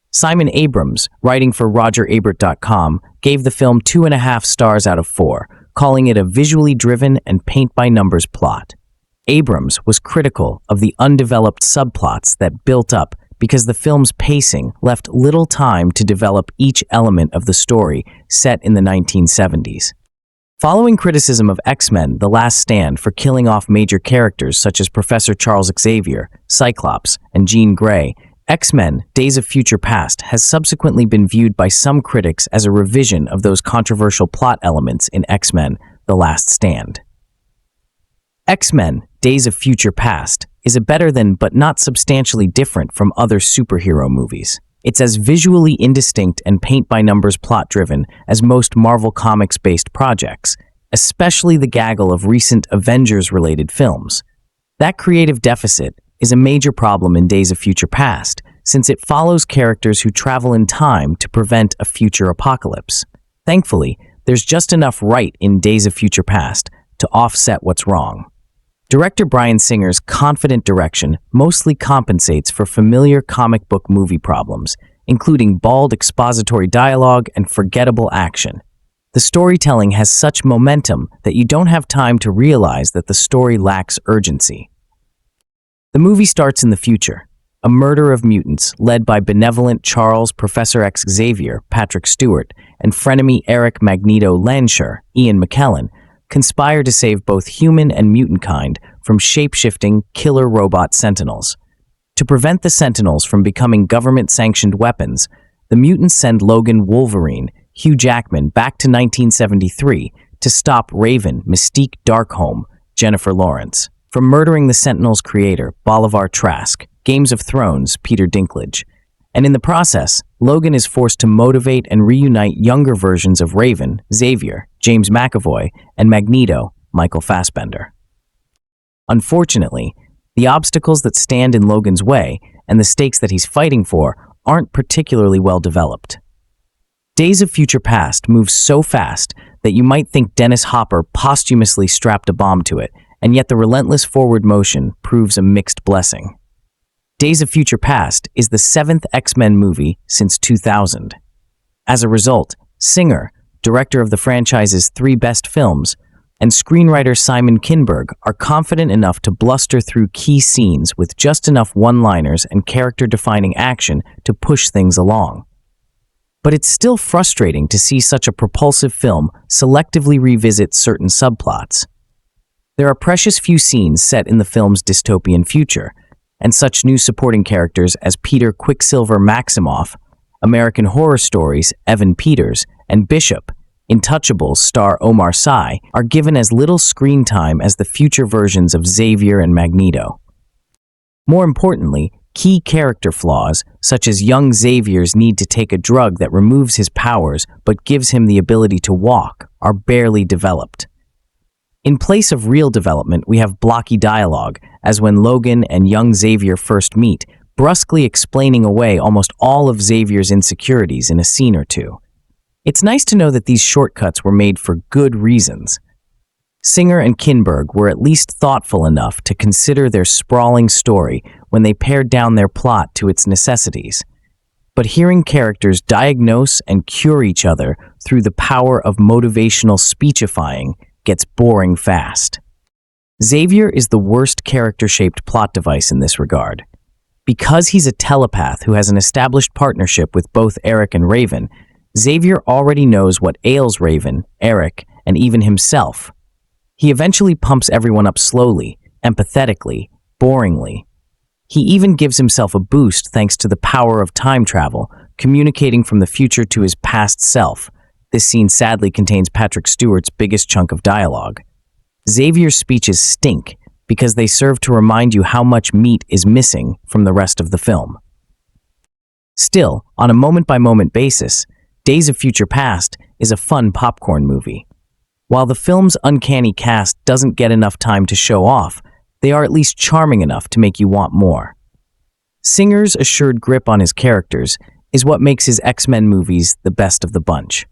Simon Abrams, writing for RogerEbert.com, gave the film 2.5 stars out of 4, calling it a visually driven and paint-by-numbers plot. Abrams was critical of the undeveloped subplots that built up because the film's pacing left little time to develop each element of the story set in the 1970s. Following criticism of X-Men: The Last Stand for killing off major characters such as Professor Charles Xavier, Cyclops, and Jean Grey, X-Men: Days of Future Past has subsequently been viewed by some critics as a revision of those controversial plot elements in X-Men: The Last Stand. X-Men: Days of Future Past is a better than but not substantially different from other superhero movies. It's as visually indistinct and paint-by-numbers plot-driven as most Marvel Comics-based projects, especially the gaggle of recent Avengers-related films. That creative deficit is a major problem in Days of Future Past, since it follows characters who travel in time to prevent a future apocalypse. Thankfully, there's just enough right in Days of Future Past to offset what's wrong. Director Bryan Singer's confident direction mostly compensates for familiar comic book movie problems, including bald expository dialogue and forgettable action. The storytelling has such momentum that you don't have time to realize that the story lacks urgency. The movie starts in the future. A murder of mutants led by benevolent Charles Professor X Xavier, Patrick Stewart, and frenemy Eric Magneto Lansher, Ian McKellen, conspire to save both human and mutant kind from shape-shifting killer robot sentinels. To prevent the sentinels from becoming government-sanctioned weapons, the mutants send Logan Wolverine, Hugh Jackman, back to 1973 to stop Raven, Mystique Darkholme, Jennifer Lawrence, from murdering the Sentinels' creator, Bolivar Trask, Games of Thrones, Peter Dinklage. And in the process, Logan is forced to motivate and reunite younger versions of Raven, Xavier, James McAvoy, and Magneto, Michael Fassbender. Unfortunately, the obstacles that stand in Logan's way and the stakes that he's fighting for aren't particularly well developed. Days of Future Past moves so fast that you might think Dennis Hopper posthumously strapped a bomb to it, and yet the relentless forward motion proves a mixed blessing. Days of Future Past is the 7th X-Men movie since 2000. As a result, Singer, director of the franchise's 3 best films, and screenwriter Simon Kinberg are confident enough to bluster through key scenes with just enough one-liners and character-defining action to push things along. But it's still frustrating to see such a propulsive film selectively revisit certain subplots. There are precious few scenes set in the film's dystopian future, and such new supporting characters as Peter Quicksilver Maximoff, American Horror Stories' Evan Peters, and Bishop, Intouchables star Omar Sy, are given as little screen time as the future versions of Xavier and Magneto. More importantly, key character flaws, such as young Xavier's need to take a drug that removes his powers but gives him the ability to walk, are barely developed. In place of real development, we have blocky dialogue, as when Logan and young Xavier first meet, brusquely explaining away almost all of Xavier's insecurities in a scene or two. It's nice to know that these shortcuts were made for good reasons. Singer and Kinberg were at least thoughtful enough to consider their sprawling story when they pared down their plot to its necessities. But hearing characters diagnose and cure each other through the power of motivational speechifying gets boring fast. Xavier is the worst character-shaped plot device in this regard. Because he's a telepath who has an established partnership with both Eric and Raven, Xavier already knows what ails Raven, Eric, and even himself. He eventually pumps everyone up slowly, empathetically, boringly. He even gives himself a boost thanks to the power of time travel, communicating from the future to his past self. This scene sadly contains Patrick Stewart's biggest chunk of dialogue. Xavier's speeches stink because they serve to remind you how much meat is missing from the rest of the film. Still, on a moment-by-moment basis, Days of Future Past is a fun popcorn movie. While the film's uncanny cast doesn't get enough time to show off, they are at least charming enough to make you want more. Singer's assured grip on his characters is what makes his X-Men movies the best of the bunch.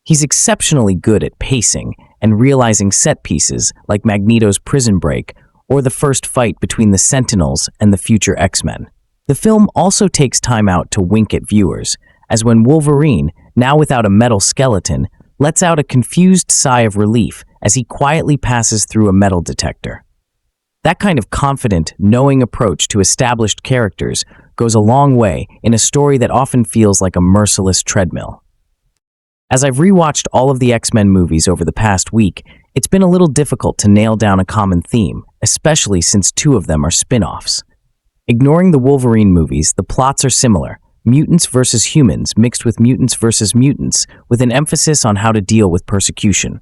He's exceptionally good at pacing and realizing set pieces like Magneto's prison break or the first fight between the Sentinels and the future X-Men. The film also takes time out to wink at viewers, as when Wolverine, now without a metal skeleton, lets out a confused sigh of relief as he quietly passes through a metal detector. That kind of confident, knowing approach to established characters goes a long way in a story that often feels like a merciless treadmill. As I've rewatched all of the X-Men movies over the past week, it's been a little difficult to nail down a common theme, especially since two of them are spin-offs. Ignoring the Wolverine movies, the plots are similar: mutants versus humans mixed with mutants versus mutants, with an emphasis on how to deal with persecution.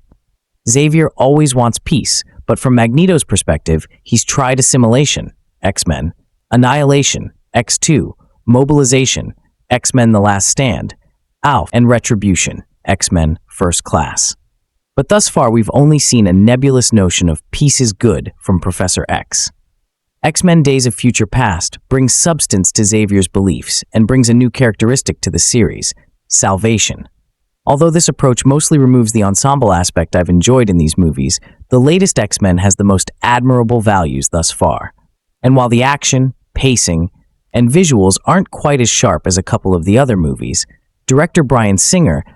Xavier always wants peace, but from Magneto's perspective, he's tried assimilation, X-Men, annihilation, X2, mobilization, X-Men The Last Stand, ALF, and retribution, X-Men First Class. But thus far, we've only seen a nebulous notion of peace is good from Professor X. X-Men Days of Future Past brings substance to Xavier's beliefs and brings a new characteristic to the series: salvation. Although this approach mostly removes the ensemble aspect I've enjoyed in these movies, the latest X-Men has the most admirable values thus far. And while the action, pacing, and visuals aren't quite as sharp as a couple of the other movies, director Bryan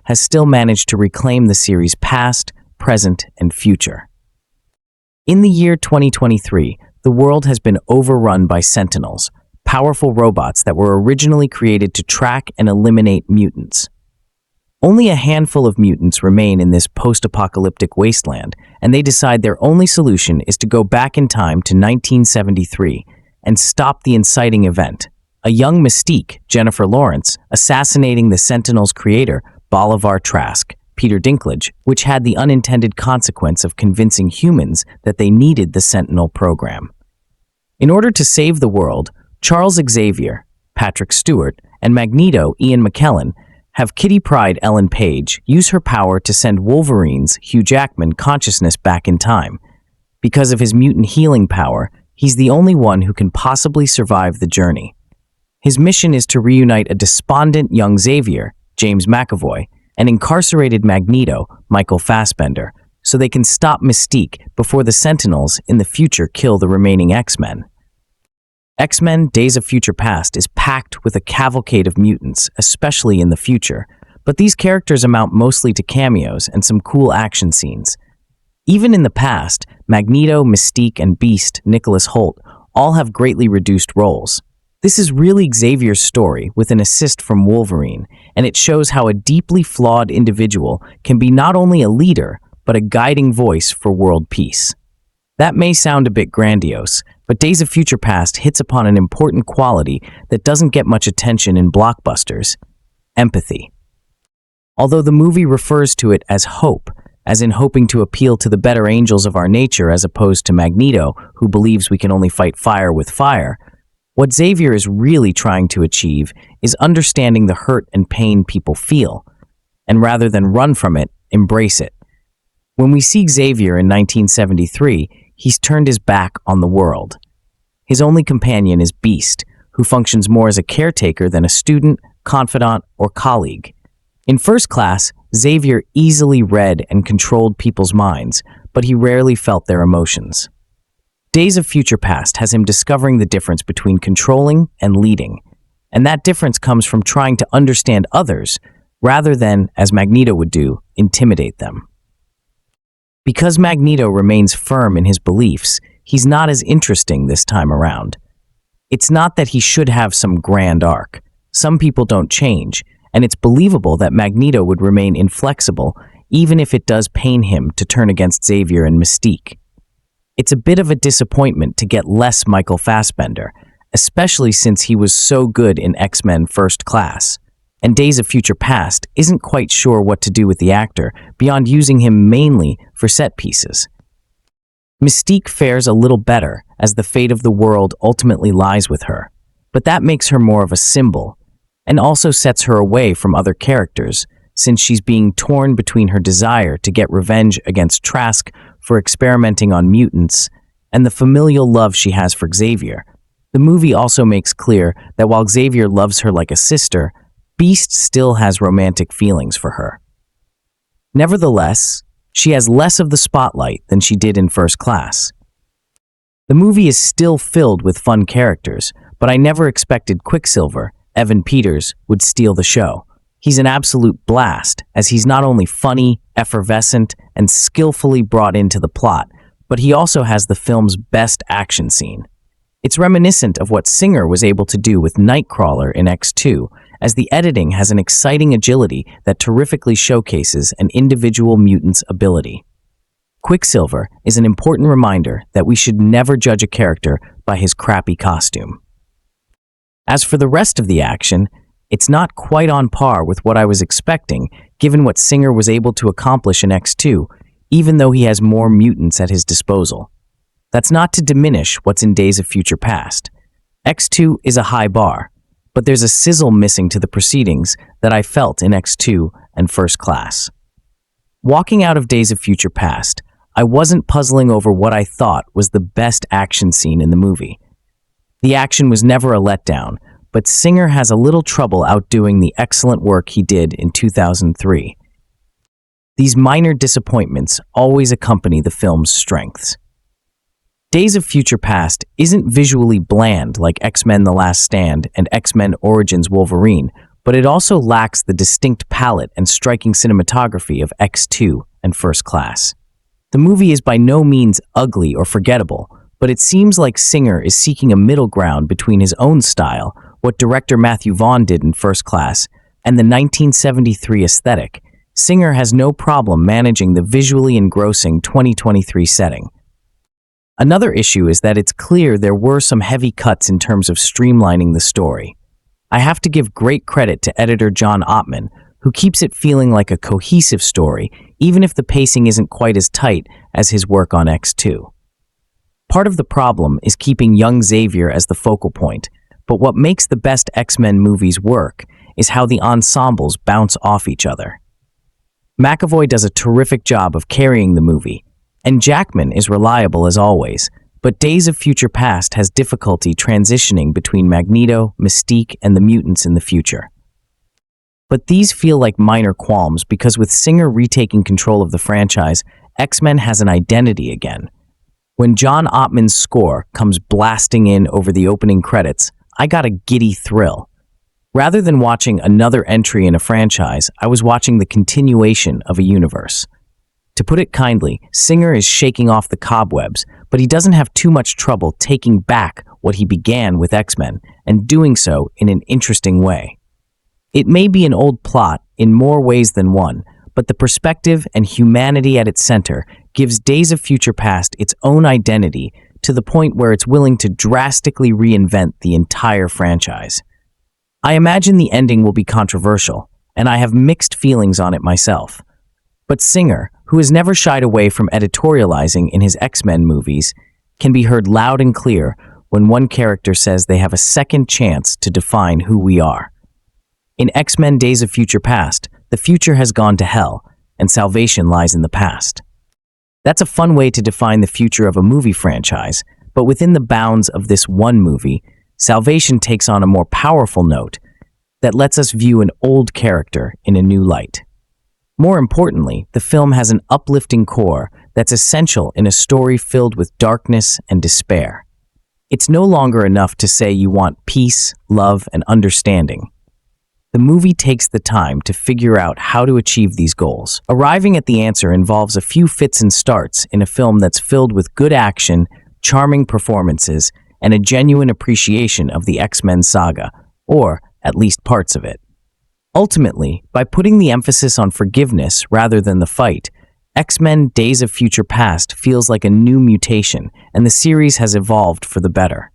has still managed to reclaim the series' past, present, and future. In the year 2023, the world has been overrun by Sentinels, powerful robots that were originally created to track and eliminate mutants. Only a handful of mutants remain in this post-apocalyptic wasteland, and they decide their only solution is to go back in time to 1973 and stop the inciting event: a young Mystique, Jennifer Lawrence, assassinating the Sentinels' creator, Bolivar Trask, Peter Dinklage, which had the unintended consequence of convincing humans that they needed the Sentinel program. In order to save the world, Charles Xavier, Patrick Stewart, and Magneto, Ian McKellen, have Kitty Pryde Ellen Page use her power to send Wolverine's Hugh Jackman consciousness back in time. Because of his mutant healing power, he's the only one who can possibly survive the journey. His mission is to reunite a despondent young Xavier, James McAvoy, and incarcerated Magneto, Michael Fassbender, so they can stop Mystique before the Sentinels in the future kill the remaining X-Men. X-Men Days of Future Past is packed with a cavalcade of mutants, especially in the future, but these characters amount mostly to cameos and some cool action scenes. Even in the past, Magneto, Mystique, and Beast, Nicholas Hoult, all have greatly reduced roles. This is really Xavier's story with an assist from Wolverine, and it shows how a deeply flawed individual can be not only a leader, but a guiding voice for world peace. That may sound a bit grandiose, but Days of Future Past hits upon an important quality that doesn't get much attention in blockbusters: empathy. Although the movie refers to it as hope, as in hoping to appeal to the better angels of our nature as opposed to Magneto, who believes we can only fight fire with fire, what Xavier is really trying to achieve is understanding the hurt and pain people feel, and rather than run from it, embrace it. When we see Xavier in 1973, he's turned his back on the world. His only companion is Beast, who functions more as a caretaker than a student, confidant, or colleague. In First Class, Xavier easily read and controlled people's minds, but he rarely felt their emotions. Days of Future Past has him discovering the difference between controlling and leading, and that difference comes from trying to understand others rather than, as Magneto would do, intimidate them. Because Magneto remains firm in his beliefs, he's not as interesting this time around. It's not that he should have some grand arc. Some people don't change, and it's believable that Magneto would remain inflexible even if it does pain him to turn against Xavier and Mystique. It's a bit of a disappointment to get less Michael Fassbender, especially since he was so good in X-Men First Class, and Days of Future Past isn't quite sure what to do with the actor beyond using him mainly for set pieces. Mystique fares a little better as the fate of the world ultimately lies with her, but that makes her more of a symbol, and also sets her away from other characters, since she's being torn between her desire to get revenge against Trask for experimenting on mutants and the familial love she has for Xavier. The movie also makes clear that while Xavier loves her like a sister, Beast still has romantic feelings for her. Nevertheless, she has less of the spotlight than she did in First Class. The movie is still filled with fun characters, but I never expected Quicksilver, Evan Peters, would steal the show. He's an absolute blast, as he's not only funny, effervescent, and skillfully brought into the plot, but he also has the film's best action scene. It's reminiscent of what Singer was able to do with Nightcrawler in X2, as the editing has an exciting agility that terrifically showcases an individual mutant's ability. Quicksilver is an important reminder that we should never judge a character by his crappy costume. As for the rest of the action, it's not quite on par with what I was expecting, given what Singer was able to accomplish in X2, even though he has more mutants at his disposal. That's not to diminish what's in Days of Future Past. X2 is a high bar, but there's a sizzle missing to the proceedings that I felt in X2 and First Class. Walking out of Days of Future Past, I wasn't puzzling over what I thought was the best action scene in the movie. The action was never a letdown, but Singer has a little trouble outdoing the excellent work he did in 2003. These minor disappointments always accompany the film's strengths. Days of Future Past isn't visually bland like X-Men The Last Stand and X-Men Origins Wolverine, but it also lacks the distinct palette and striking cinematography of X2 and First Class. The movie is by no means ugly or forgettable, but it seems like Singer is seeking a middle ground between his own style, what director Matthew Vaughn did in First Class, and the 1973 aesthetic. Singer has no problem managing the visually engrossing 2023 setting. Another issue is that it's clear there were some heavy cuts in terms of streamlining the story. I have to give great credit to editor John Ottman, who keeps it feeling like a cohesive story, even if the pacing isn't quite as tight as his work on X2. Part of the problem is keeping young Xavier as the focal point, but what makes the best X-Men movies work is how the ensembles bounce off each other. McAvoy does a terrific job of carrying the movie, and Jackman is reliable as always, but Days of Future Past has difficulty transitioning between Magneto, Mystique, and the mutants in the future. But these feel like minor qualms because with Singer retaking control of the franchise, X-Men has an identity again. When John Ottman's score comes blasting in over the opening credits, I got a giddy thrill. Rather than watching another entry in a franchise, I was watching the continuation of a universe. To put it kindly, Singer is shaking off the cobwebs, but he doesn't have too much trouble taking back what he began with X-Men, and doing so in an interesting way. It may be an old plot in more ways than one, but the perspective and humanity at its center gives Days of Future Past its own identity to the point where it's willing to drastically reinvent the entire franchise. I imagine the ending will be controversial, and I have mixed feelings on it myself. But Singer, who has never shied away from editorializing in his X-Men movies, can be heard loud and clear when one character says they have a second chance to define who we are. In X-Men Days of Future Past, the future has gone to hell, and salvation lies in the past. That's a fun way to define the future of a movie franchise, but within the bounds of this one movie, salvation takes on a more powerful note that lets us view an old character in a new light. More importantly, the film has an uplifting core that's essential in a story filled with darkness and despair. It's no longer enough to say you want peace, love, and understanding. The movie takes the time to figure out how to achieve these goals. Arriving at the answer involves a few fits and starts in a film that's filled with good action, charming performances, and a genuine appreciation of the X-Men saga, or at least parts of it. Ultimately, by putting the emphasis on forgiveness rather than the fight, X-Men Days of Future Past feels like a new mutation, and the series has evolved for the better.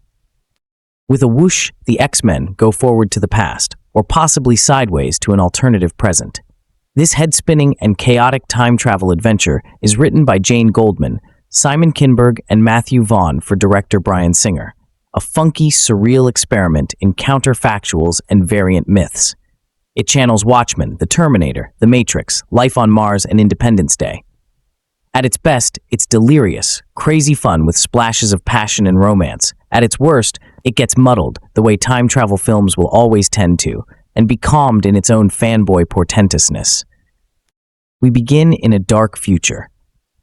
With a whoosh, the X-Men go forward to the past, or possibly sideways to an alternative present. This head-spinning and chaotic time travel adventure is written by Jane Goldman, Simon Kinberg, and Matthew Vaughn for director Bryan Singer, a funky, surreal experiment in counterfactuals and variant myths. It channels Watchmen, The Terminator, The Matrix, Life on Mars, and Independence Day. At its best, it's delirious, crazy fun with splashes of passion and romance. At its worst, it gets muddled, the way time travel films will always tend to, and be calmed in its own fanboy portentousness. We begin in a dark future.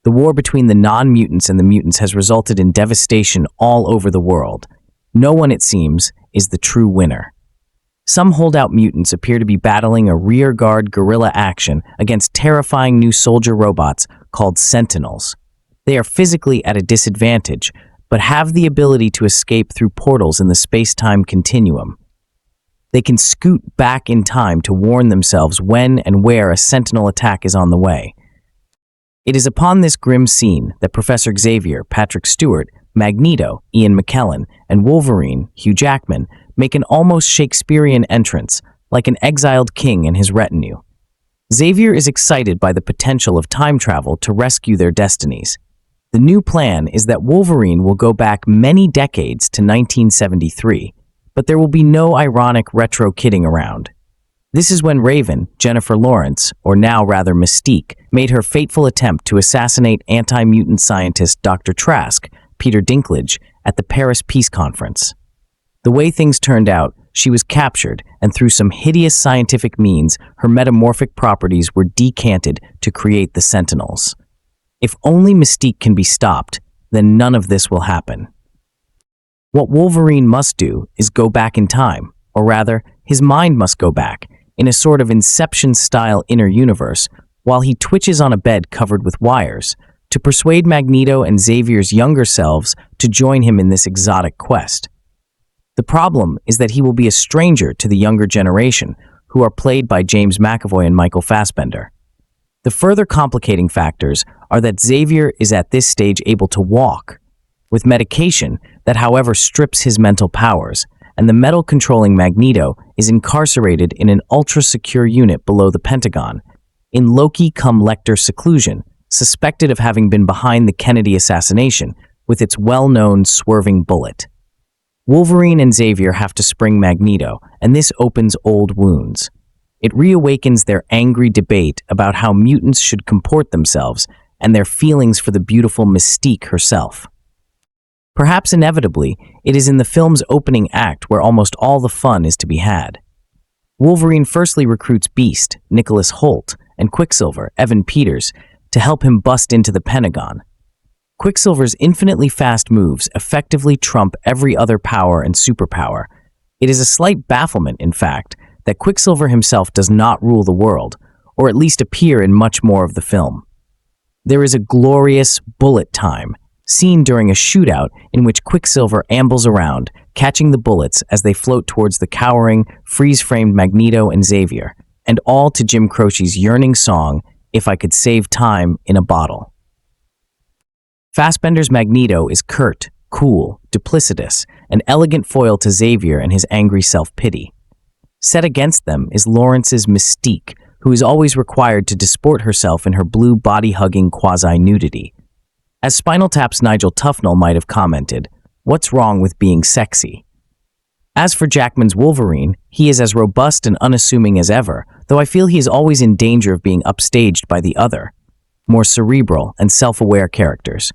The war between the non-mutants and the mutants has resulted in devastation all over the world. No one, it seems, is the true winner. Some holdout mutants appear to be battling a rearguard guerrilla action against terrifying new soldier robots called Sentinels. They are physically at a disadvantage, but have the ability to escape through portals in the space-time continuum. They can scoot back in time to warn themselves when and where a Sentinel attack is on the way. It is upon this grim scene that Professor Xavier, Patrick Stewart, Magneto, Ian McKellen, and Wolverine, Hugh Jackman, make an almost Shakespearean entrance, like an exiled king and his retinue. Xavier is excited by the potential of time travel to rescue their destinies. The new plan is that Wolverine will go back many decades to 1973, but there will be no ironic retro kidding around. This is when Raven, Jennifer Lawrence, or now rather Mystique, made her fateful attempt to assassinate anti-mutant scientist Dr. Trask, Peter Dinklage, at the Paris Peace Conference. The way things turned out, she was captured, and through some hideous scientific means, her metamorphic properties were decanted to create the Sentinels. If only Mystique can be stopped, then none of this will happen. What Wolverine must do is go back in time, or rather, his mind must go back, in a sort of Inception-style inner universe, while he twitches on a bed covered with wires, to persuade Magneto and Xavier's younger selves to join him in this exotic quest. The problem is that he will be a stranger to the younger generation, who are played by James McAvoy and Michael Fassbender. The further complicating factors are that Xavier is at this stage able to walk, with medication that however strips his mental powers, and the metal-controlling Magneto is incarcerated in an ultra-secure unit below the Pentagon, in Loki-cum-Lecter seclusion, suspected of having been behind the Kennedy assassination with its well-known swerving bullet. Wolverine and Xavier have to spring Magneto, and this opens old wounds. It reawakens their angry debate about how mutants should comport themselves and their feelings for the beautiful Mystique herself. Perhaps inevitably, it is in the film's opening act where almost all the fun is to be had. Wolverine firstly recruits Beast, Nicholas Hoult, and Quicksilver, Evan Peters, to help him bust into the Pentagon. Quicksilver's infinitely fast moves effectively trump every other power and superpower. It is a slight bafflement, in fact, that Quicksilver himself does not rule the world, or at least appear in much more of the film. There is a glorious bullet time, seen during a shootout in which Quicksilver ambles around, catching the bullets as they float towards the cowering, freeze-framed Magneto and Xavier, and all to Jim Croce's yearning song, "If I Could Save Time in a Bottle." Fassbender's Magneto is curt, cool, duplicitous, an elegant foil to Xavier and his angry self-pity. Set against them is Lawrence's Mystique, who is always required to disport herself in her blue body-hugging quasi-nudity. As Spinal Tap's Nigel Tufnell might have commented, "What's wrong with being sexy?" As for Jackman's Wolverine, he is as robust and unassuming as ever, though I feel he is always in danger of being upstaged by the other, more cerebral and self-aware characters.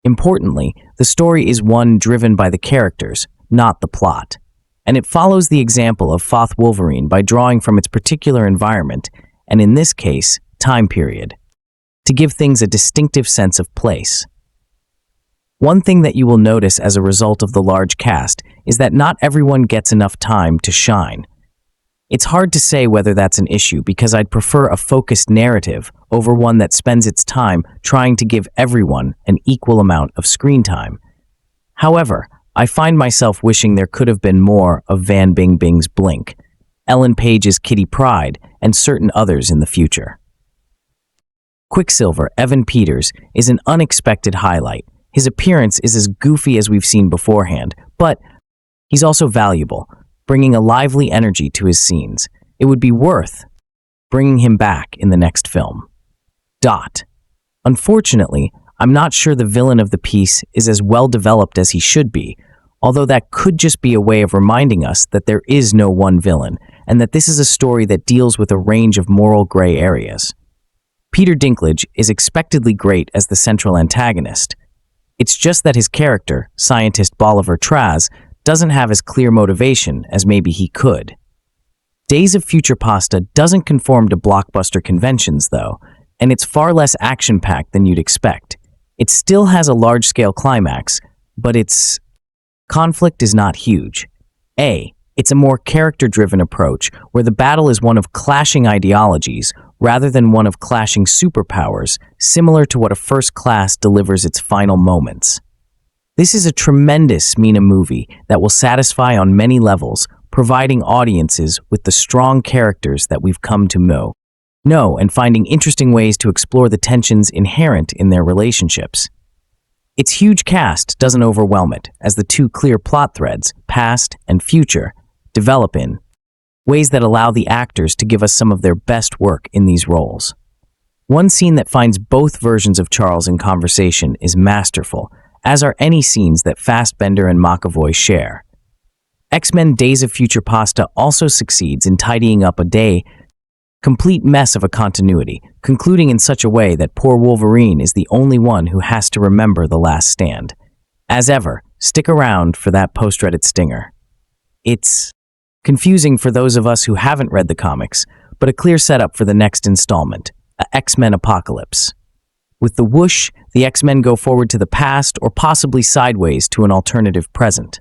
Importantly, the story is one driven by the characters, not the plot, and it follows the example of Foth Wolverine by drawing from its particular environment, and in this case, time period, to give things a distinctive sense of place. One thing that you will notice as a result of the large cast is that not everyone gets enough time to shine. It's hard to say whether that's an issue because I'd prefer a focused narrative over one that spends its time trying to give everyone an equal amount of screen time. However, I find myself wishing there could have been more of Van Bing-Bing's Blink, Ellen Page's Kitty Pryde, and certain others in the future. Quicksilver, Evan Peters, is an unexpected highlight. His appearance is as goofy as we've seen beforehand, but he's also valuable, bringing a lively energy to his scenes. It would be worth bringing him back in the next film. Unfortunately, I'm not sure the villain of the piece is as well developed as he should be, although that could just be a way of reminding us that there is no one villain, and that this is a story that deals with a range of moral gray areas. Peter Dinklage is expectedly great as the central antagonist. It's just that his character, scientist Bolivar Trask, doesn't have as clear motivation as maybe he could. Days of Future Pasta doesn't conform to blockbuster conventions, though, and it's far less action-packed than you'd expect. It still has a large-scale climax, but its conflict is not huge. It's It's a more character-driven approach where the battle is one of clashing ideologies rather than one of clashing superpowers, similar to what a First Class delivers its final moments. This is a tremendous Mina movie that will satisfy on many levels, providing audiences with the strong characters that we've come to know and finding interesting ways to explore the tensions inherent in their relationships. Its huge cast doesn't overwhelm it, as the two clear plot threads, past and future, develop in ways that allow the actors to give us some of their best work in these roles. One scene that finds both versions of Charles in conversation is masterful, as are any scenes that Fassbender and McAvoy share. X-Men Days of Future Past also succeeds in tidying up a complete mess of a continuity, concluding in such a way that poor Wolverine is the only one who has to remember the last stand. As ever, stick around for that post-credit stinger. It's confusing for those of us who haven't read the comics, but a clear setup for the next installment, a X-Men Apocalypse. With the whoosh, the X-Men go forward to the past or possibly sideways to an alternative present.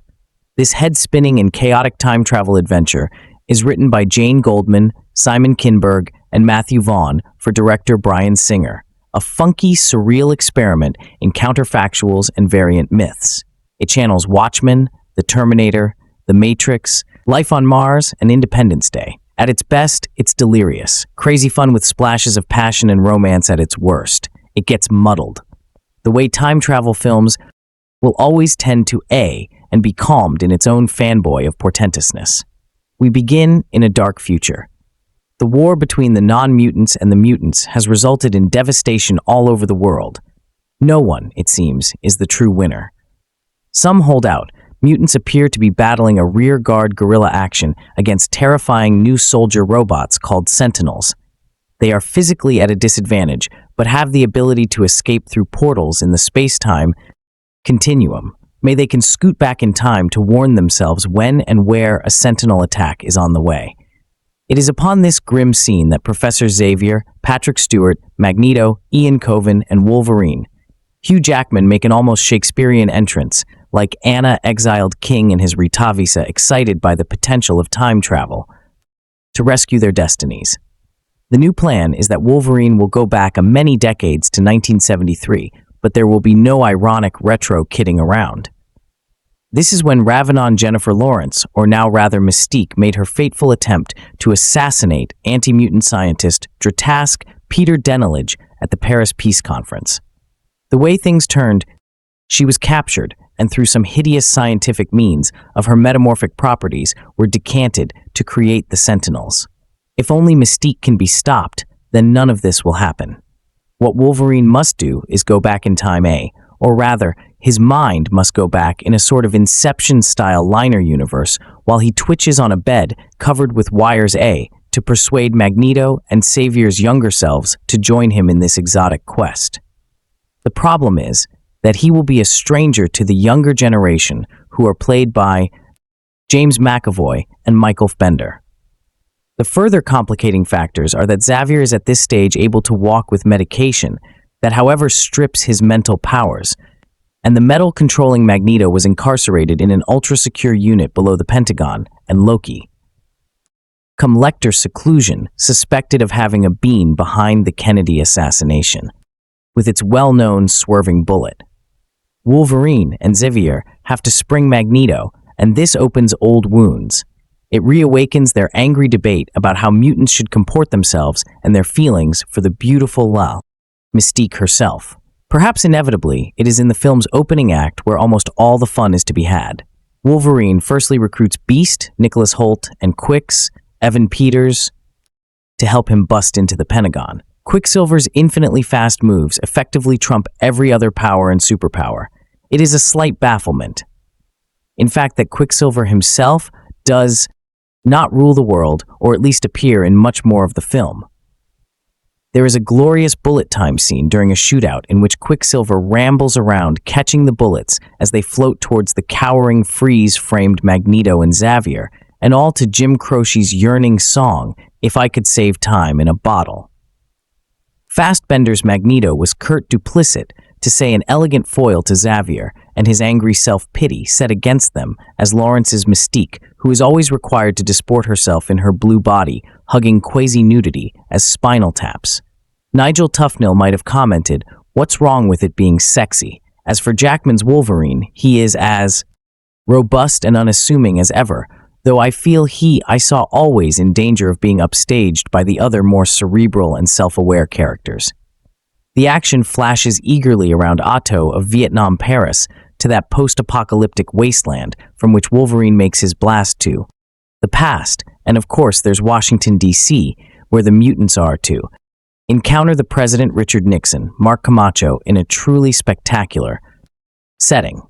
This head-spinning and chaotic time travel adventure is written by Jane Goldman, Simon Kinberg, and Matthew Vaughn for director Bryan Singer, a funky, surreal experiment in counterfactuals and variant myths. It channels Watchmen, The Terminator, The Matrix, Life on Mars, and Independence Day. At its best, it's delirious, crazy fun with splashes of passion and romance at its worst. It gets muddled. The way time travel films will always tend to and be calmed in its own fanboy of portentousness. We begin in a dark future. The war between the non-mutants and the mutants has resulted in devastation all over the world. No one, it seems, is the true winner. Some hold out. Mutants appear to be battling a rear-guard guerrilla action against terrifying new soldier robots called Sentinels. They are physically at a disadvantage, but have the ability to escape through portals in the space-time continuum. They can scoot back in time to warn themselves when and where a Sentinel attack is on the way. It is upon this grim scene that Professor Xavier, Patrick Stewart, Magneto, Ian Coven, and Wolverine, Hugh Jackman make an almost Shakespearean entrance, like Anna, exiled king in his Ritavisa, excited by the potential of time travel, to rescue their destinies. The new plan is that Wolverine will go back many decades to 1973, but there will be no ironic retro kidding around. This is when Ravenon Jennifer Lawrence, or now rather Mystique, made her fateful attempt to assassinate anti-mutant scientist Dratask Peter Dinklage at the Paris Peace Conference. The way things turned, she was captured, and through some hideous scientific means of her metamorphic properties were decanted to create the Sentinels. If only Mystique can be stopped, then none of this will happen. What Wolverine must do is go back in time, or rather, his mind must go back in a sort of Inception-style liner universe while he twitches on a bed covered with wires to persuade Magneto and Xavier's younger selves to join him in this exotic quest. The problem is that he will be a stranger to the younger generation, who are played by James McAvoy and Michael Fassbender. The further complicating factors are that Xavier is at this stage able to walk with medication that, however, strips his mental powers, and the metal-controlling Magneto was incarcerated in an ultra-secure unit below the Pentagon, and Loki, come Lecter's seclusion, suspected of having a being behind the Kennedy assassination, with its well-known swerving bullet. Wolverine and Xavier have to spring Magneto, and this opens old wounds. It reawakens their angry debate about how mutants should comport themselves and their feelings for the beautiful Mystique herself. Perhaps inevitably, it is in the film's opening act where almost all the fun is to be had. Wolverine firstly recruits Beast, Nicholas Hoult, and Quicks, Evan Peters, to help him bust into the Pentagon. Quicksilver's infinitely fast moves effectively trump every other power and superpower. It is a slight bafflement, in fact, that Quicksilver himself does not rule the world, or at least appear in much more of the film. There is a glorious bullet time scene during a shootout in which Quicksilver rambles around catching the bullets as they float towards the cowering, freeze-framed Magneto and Xavier, and all to Jim Croce's yearning song, "If I Could Save Time in a Bottle." Fassbender's Magneto was curt duplicit, to say an elegant foil to Xavier and his angry self-pity set against them as Lawrence's Mystique, who is always required to disport herself in her blue body, hugging quasi-nudity as Spinal taps. Nigel Tufnell might have commented, "What's wrong with it being sexy?" As for Jackman's Wolverine, he is as robust and unassuming as ever, though I feel I saw always in danger of being upstaged by the other more cerebral and self-aware characters. The action flashes eagerly around Otto of Vietnam Paris to that post-apocalyptic wasteland from which Wolverine makes his blast to the past, and of course there's Washington, D.C., where the mutants are too. Encounter the President Richard Nixon, Mark Camacho, in a truly spectacular setting.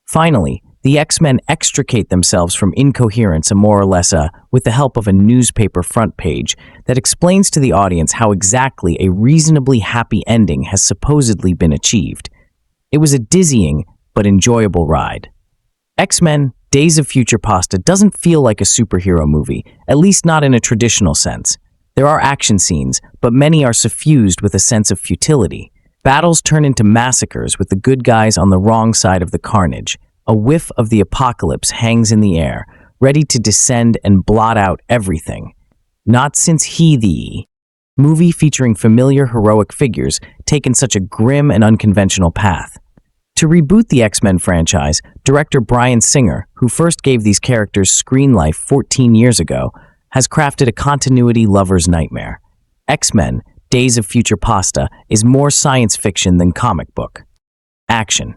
Finally, the X-Men extricate themselves from incoherence and more or less with the help of a newspaper front page that explains to the audience how exactly a reasonably happy ending has supposedly been achieved. It was a dizzying but enjoyable ride. X-Men Days of Future Past doesn't feel like a superhero movie, at least not in a traditional sense. There are action scenes, but many are suffused with a sense of futility. Battles turn into massacres with the good guys on the wrong side of the carnage. A whiff of the apocalypse hangs in the air, ready to descend and blot out everything. Not since the movie featuring familiar heroic figures taken such a grim and unconventional path. To reboot the X-Men franchise, director Bryan Singer, who first gave these characters screen life 14 years ago, has crafted a continuity lover's nightmare. X-Men Days of Future Past is more science fiction than comic book. Action.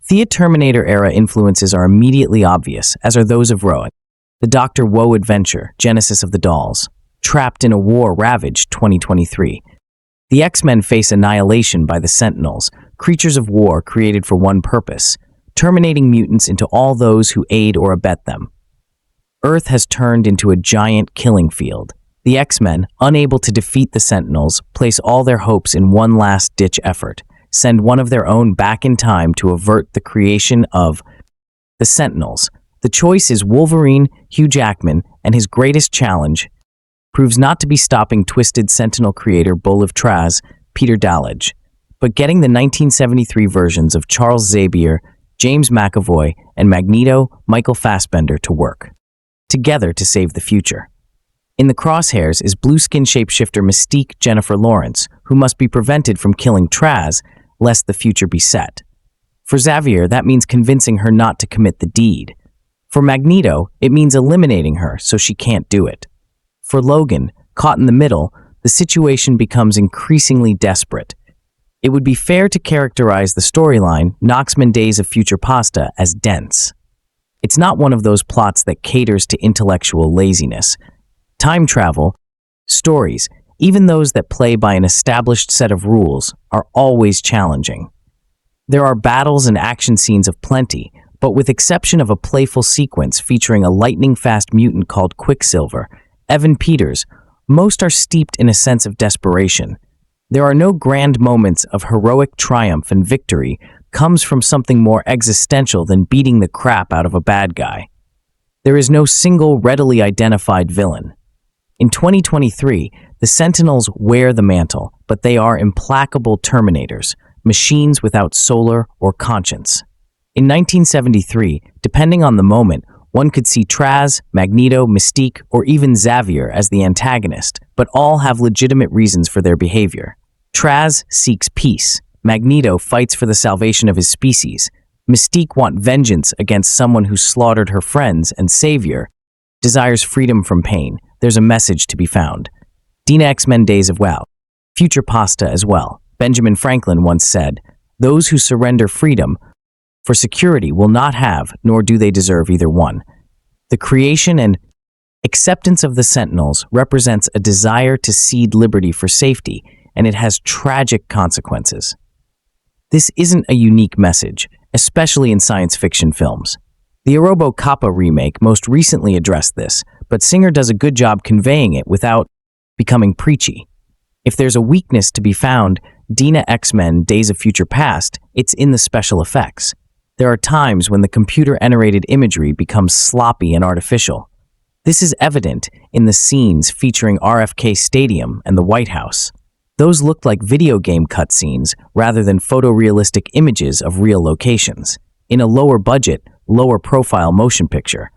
The Terminator era influences are immediately obvious, as are those of Rowan. The Dr. Woe adventure, Genesis of the Dolls. Trapped in a War ravaged 2023. The X-Men face annihilation by the Sentinels, creatures of war created for one purpose, terminating mutants into all those who aid or abet them. Earth has turned into a giant killing field. The X-Men, unable to defeat the Sentinels, place all their hopes in one last-ditch effort, send one of their own back in time to avert the creation of the Sentinels. The choice is Wolverine, Hugh Jackman, and his greatest challenge proves not to be stopping Twisted Sentinel creator Bolov Traz, Peter Dalige, but getting the 1973 versions of Charles Xavier, James McAvoy, and Magneto, Michael Fassbender to work together to save the future. In the crosshairs is blue-skin shapeshifter Mystique Jennifer Lawrence, who must be prevented from killing Traz, lest the future be set. For Xavier, that means convincing her not to commit the deed. For Magneto, it means eliminating her so she can't do it. For Logan, caught in the middle, the situation becomes increasingly desperate. It would be fair to characterize the storyline, X-Men Days of Future Past, as dense. It's not one of those plots that caters to intellectual laziness. Time travel, stories, even those that play by an established set of rules, are always challenging. There are battles and action scenes of plenty, but with exception of a playful sequence featuring a lightning-fast mutant called Quicksilver, Evan Peters, most are steeped in a sense of desperation. There are no grand moments of heroic triumph, and victory comes from something more existential than beating the crap out of a bad guy. There is no single readily identified villain. In 2023, the Sentinels wear the mantle, but they are implacable terminators, machines without soul or conscience. In 1973, depending on the moment, one could see Traz, Magneto, Mystique, or even Xavier as the antagonist, but all have legitimate reasons for their behavior. Traz seeks peace. Magneto fights for the salvation of his species. Mystique wants vengeance against someone who slaughtered her friends, and Xavier desires freedom from pain. There's a message to be found. Dina X-Men Days of Wow. Future Past as well. Benjamin Franklin once said, "Those who surrender freedom for security will not have, nor do they deserve either one." The creation and acceptance of the Sentinels represents a desire to cede liberty for safety, and it has tragic consequences. This isn't a unique message, especially in science fiction films. The Orobo Kappa remake most recently addressed this, but Singer does a good job conveying it without becoming preachy. If there's a weakness to be found, Dina X-Men Days of Future Past, it's in the special effects. There are times when the computer-generated imagery becomes sloppy and artificial. This is evident in the scenes featuring RFK Stadium and the White House. Those looked like video game cutscenes rather than photorealistic images of real locations, in a lower budget, lower profile motion picture.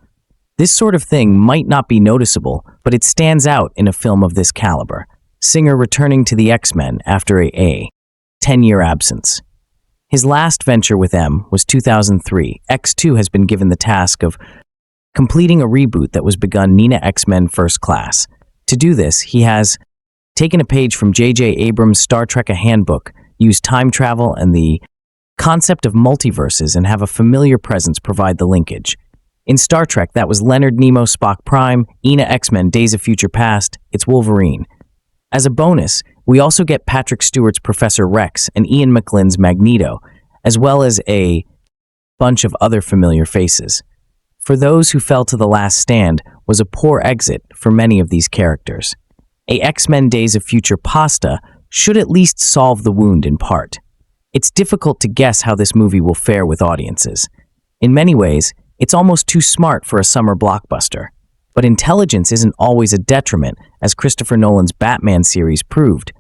This sort of thing might not be noticeable, but it stands out in a film of this caliber. Singer returning to the X-Men after a 10-year absence. His last venture with M was 2003. X2 has been given the task of completing a reboot that was begun Nina X-Men First Class. To do this, he has taken a page from J.J. Abrams' Star Trek A Handbook, used time travel and the concept of multiverses and have a familiar presence provide the linkage. In Star Trek, that was Leonard Nimoy Spock Prime, Ina X-Men Days of Future Past, it's Wolverine. As a bonus, we also get Patrick Stewart's Professor Rex and Ian McKellen's Magneto, as well as a bunch of other familiar faces. For Those Who Fell to the Last Stand was a poor exit for many of these characters. A X-Men Days of Future Pasta should at least solve the wound in part. It's difficult to guess how this movie will fare with audiences. In many ways, it's almost too smart for a summer blockbuster. But intelligence isn't always a detriment, as Christopher Nolan's Batman series proved.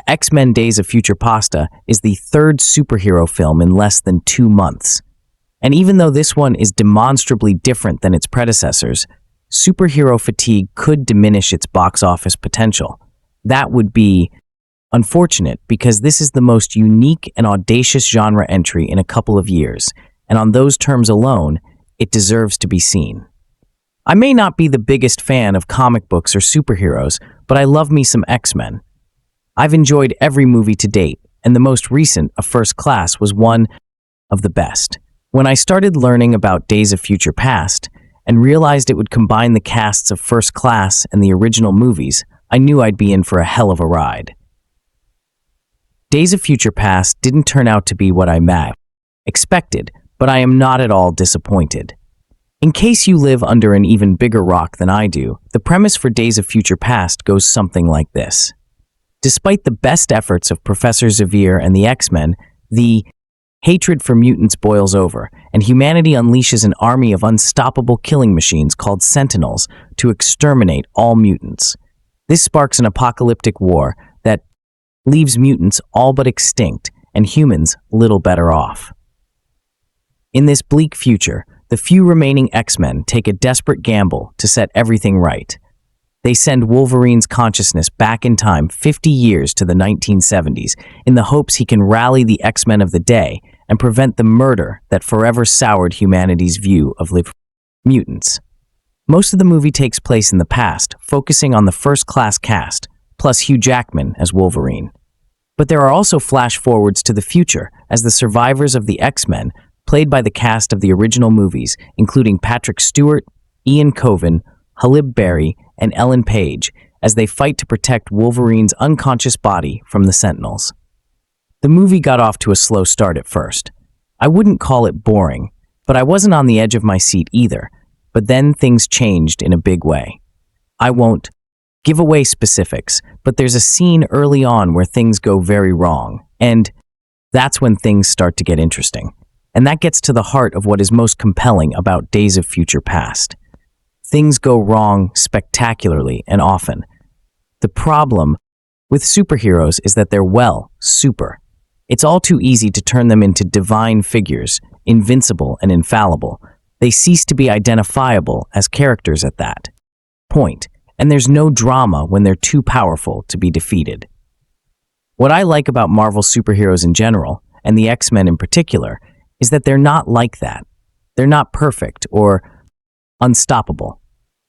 X-Men Days of Future Pasta is the third superhero film in less than 2 months. And even though this one is demonstrably different than its predecessors, superhero fatigue could diminish its box office potential. That would be unfortunate because this is the most unique and audacious genre entry in a couple of years, and on those terms alone, it deserves to be seen. I may not be the biggest fan of comic books or superheroes, but I love me some X-Men. I've enjoyed every movie to date, and the most recent, A First Class, was one of the best. When I started learning about Days of Future Past and realized it would combine the casts of First Class and the original movies, I knew I'd be in for a hell of a ride. Days of Future Past didn't turn out to be what I expected, but I am not at all disappointed. In case you live under an even bigger rock than I do, the premise for Days of Future Past goes something like this. Despite the best efforts of Professor Xavier and the X-Men, the hatred for mutants boils over, and humanity unleashes an army of unstoppable killing machines called Sentinels to exterminate all mutants. This sparks an apocalyptic war that leaves mutants all but extinct and humans little better off. In this bleak future, the few remaining X-Men take a desperate gamble to set everything right. They send Wolverine's consciousness back in time 50 years to the 1970s in the hopes he can rally the X-Men of the day and prevent the murder that forever soured humanity's view of mutants. Most of the movie takes place in the past, focusing on the first-class cast, plus Hugh Jackman as Wolverine. But there are also flash-forwards to the future as the survivors of the X-Men, played by the cast of the original movies, including Patrick Stewart, Ian Coven, Halle Berry, and Ellen Page, as they fight to protect Wolverine's unconscious body from the Sentinels. The movie got off to a slow start at first. I wouldn't call it boring, but I wasn't on the edge of my seat either. But then things changed in a big way. I won't give away specifics, but there's a scene early on where things go very wrong, and that's when things start to get interesting. And that gets to the heart of what is most compelling about Days of Future Past. Things go wrong spectacularly and often. The problem with superheroes is that they're, super. It's all too easy to turn them into divine figures, invincible and infallible. They cease to be identifiable as characters at that point, and there's no drama when they're too powerful to be defeated. What I like about Marvel superheroes in general, and the X-Men in particular, is that they're not like that. They're not perfect or unstoppable.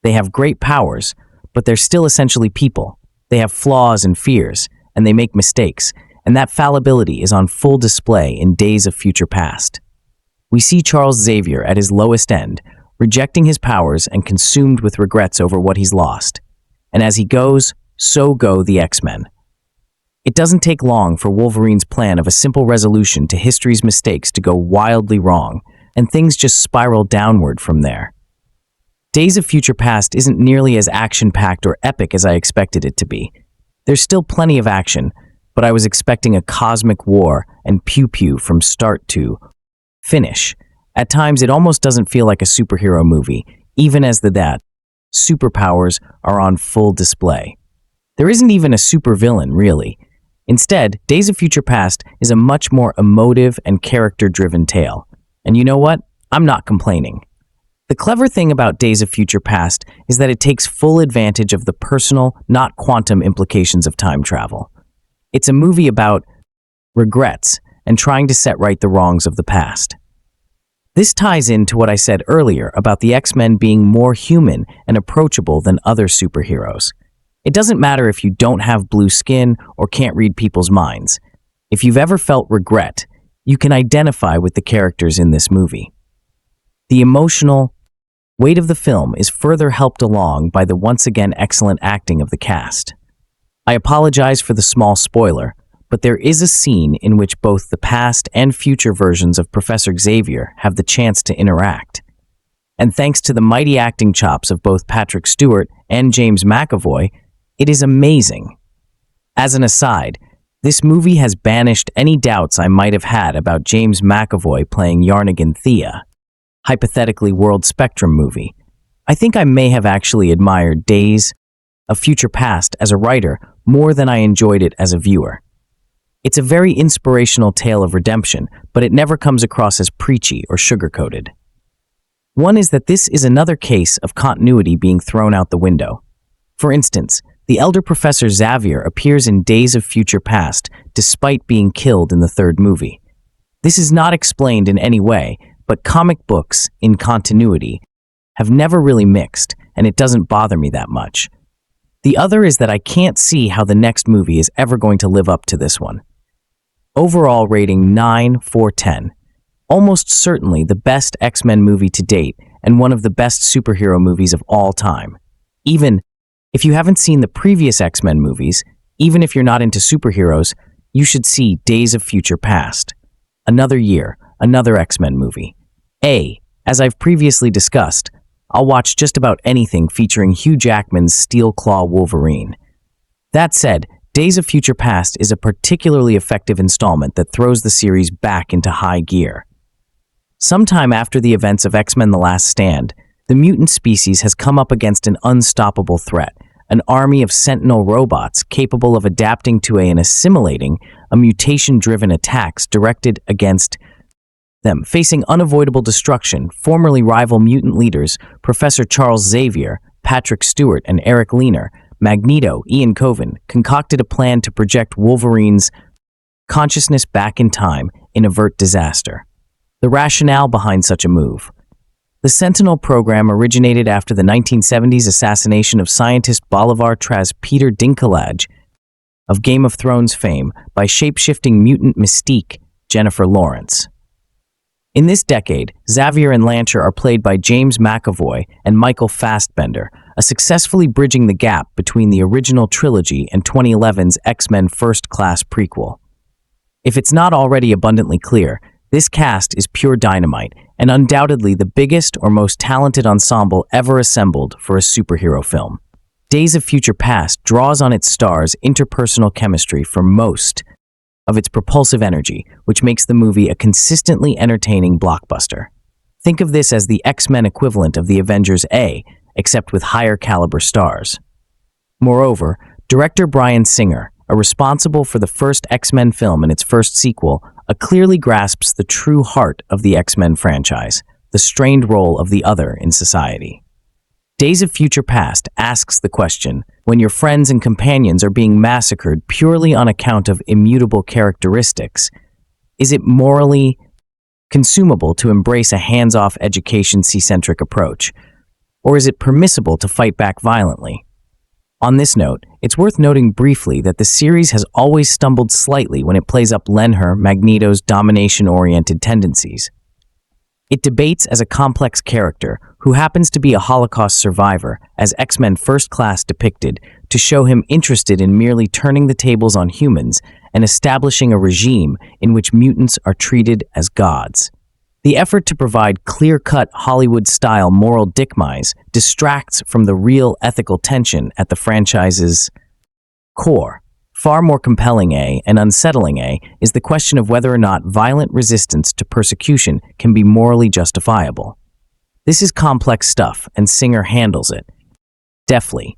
They have great powers, but they're still essentially people. They have flaws and fears, and they make mistakes, and that fallibility is on full display in Days of Future Past. We see Charles Xavier at his lowest end, rejecting his powers and consumed with regrets over what he's lost. And as he goes, so go the X-Men. It doesn't take long for Wolverine's plan of a simple resolution to history's mistakes to go wildly wrong, and things just spiral downward from there. Days of Future Past isn't nearly as action-packed or epic as I expected it to be. There's still plenty of action, but I was expecting a cosmic war and pew-pew from start to finish. At times, it almost doesn't feel like a superhero movie, even as the superpowers are on full display. There isn't even a supervillain, really. Instead, Days of Future Past is a much more emotive and character-driven tale. And you know what? I'm not complaining. The clever thing about Days of Future Past is that it takes full advantage of the personal, not quantum implications of time travel. It's a movie about regrets and trying to set right the wrongs of the past. This ties into what I said earlier about the X-Men being more human and approachable than other superheroes. It doesn't matter if you don't have blue skin or can't read people's minds. If you've ever felt regret, you can identify with the characters in this movie. The emotional weight of the film is further helped along by the once again excellent acting of the cast. I apologize for the small spoiler, but there is a scene in which both the past and future versions of Professor Xavier have the chance to interact. And thanks to the mighty acting chops of both Patrick Stewart and James McAvoy, it is amazing. As an aside, this movie has banished any doubts I might have had about James McAvoy playing Yarnigan Thea, hypothetically World Spectrum movie. I think I may have actually admired Days of Future Past as a writer more than I enjoyed it as a viewer. It's a very inspirational tale of redemption, but it never comes across as preachy or sugar-coated. One is that this is another case of continuity being thrown out the window. For instance, the elder Professor Xavier appears in Days of Future Past despite being killed in the third movie. This is not explained in any way, but comic books, in continuity, have never really mixed, and it doesn't bother me that much. The other is that I can't see how the next movie is ever going to live up to this one. Overall rating 9/10. Almost certainly the best X-Men movie to date, and one of the best superhero movies of all time. Even if you haven't seen the previous X-Men movies, even if you're not into superheroes, you should see Days of Future Past. Another year, another X-Men movie. As I've previously discussed, I'll watch just about anything featuring Hugh Jackman's Steel Claw Wolverine. That said, Days of Future Past is a particularly effective installment that throws the series back into high gear. Sometime after the events of X-Men The Last Stand, the mutant species has come up against an unstoppable threat, an army of sentinel robots capable of adapting to and assimilating a mutation-driven attacks directed against them. Facing unavoidable destruction, formerly rival mutant leaders Professor Charles Xavier, Patrick Stewart, and Eric Leaner, Magneto, Ian Coven, concocted a plan to project Wolverine's consciousness back in time and avert disaster. The rationale behind such a move. The Sentinel program originated after the 1970s assassination of scientist Bolivar Traz Peter Dinklage of Game of Thrones fame by shape-shifting mutant mystique Jennifer Lawrence. In this decade, Xavier and Lancher are played by James McAvoy and Michael Fassbender, successfully bridging the gap between the original trilogy and 2011's X-Men First Class prequel. If it's not already abundantly clear, this cast is pure dynamite and undoubtedly the biggest or most talented ensemble ever assembled for a superhero film. Days of Future Past draws on its stars' interpersonal chemistry for most of its propulsive energy, which makes the movie a consistently entertaining blockbuster. Think of this as the X-Men equivalent of the Avengers except with higher caliber stars. Moreover, director Bryan responsible for the first X-Men film and its first sequel, clearly grasps the true heart of the X-Men franchise, the strained role of the other in society. Days of Future Past asks the question, when your friends and companions are being massacred purely on account of immutable characteristics, is it morally consumable to embrace a hands-off education-centric approach? Or is it permissible to fight back violently? On this note, it's worth noting briefly that the series has always stumbled slightly when it plays up Magneto's domination-oriented tendencies. It debates as a complex character who happens to be a Holocaust survivor, as X-Men First Class depicted, to show him interested in merely turning the tables on humans and establishing a regime in which mutants are treated as gods. The effort to provide clear-cut Hollywood-style moral dichotomies distracts from the real ethical tension at the franchise's core. Far more compelling and unsettling is the question of whether or not violent resistance to persecution can be morally justifiable. This is complex stuff, and Singer handles it deftly.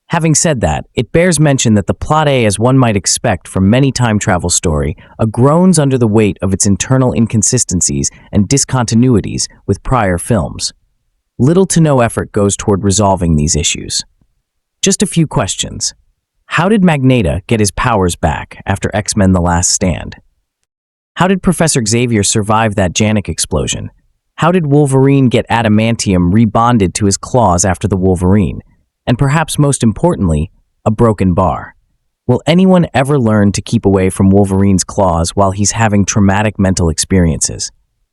Having said that, it bears mention that the plot as one might expect from many time travel story, groans under the weight of its internal inconsistencies and discontinuities with prior films. Little to no effort goes toward resolving these issues. Just a few questions. How did Magneto get his powers back after X-Men The Last Stand? How did Professor Xavier survive that Janek explosion? How did Wolverine get adamantium rebonded to his claws after the Wolverine? And perhaps most importantly, a broken bar. Will anyone ever learn to keep away from Wolverine's claws while he's having traumatic mental experiences?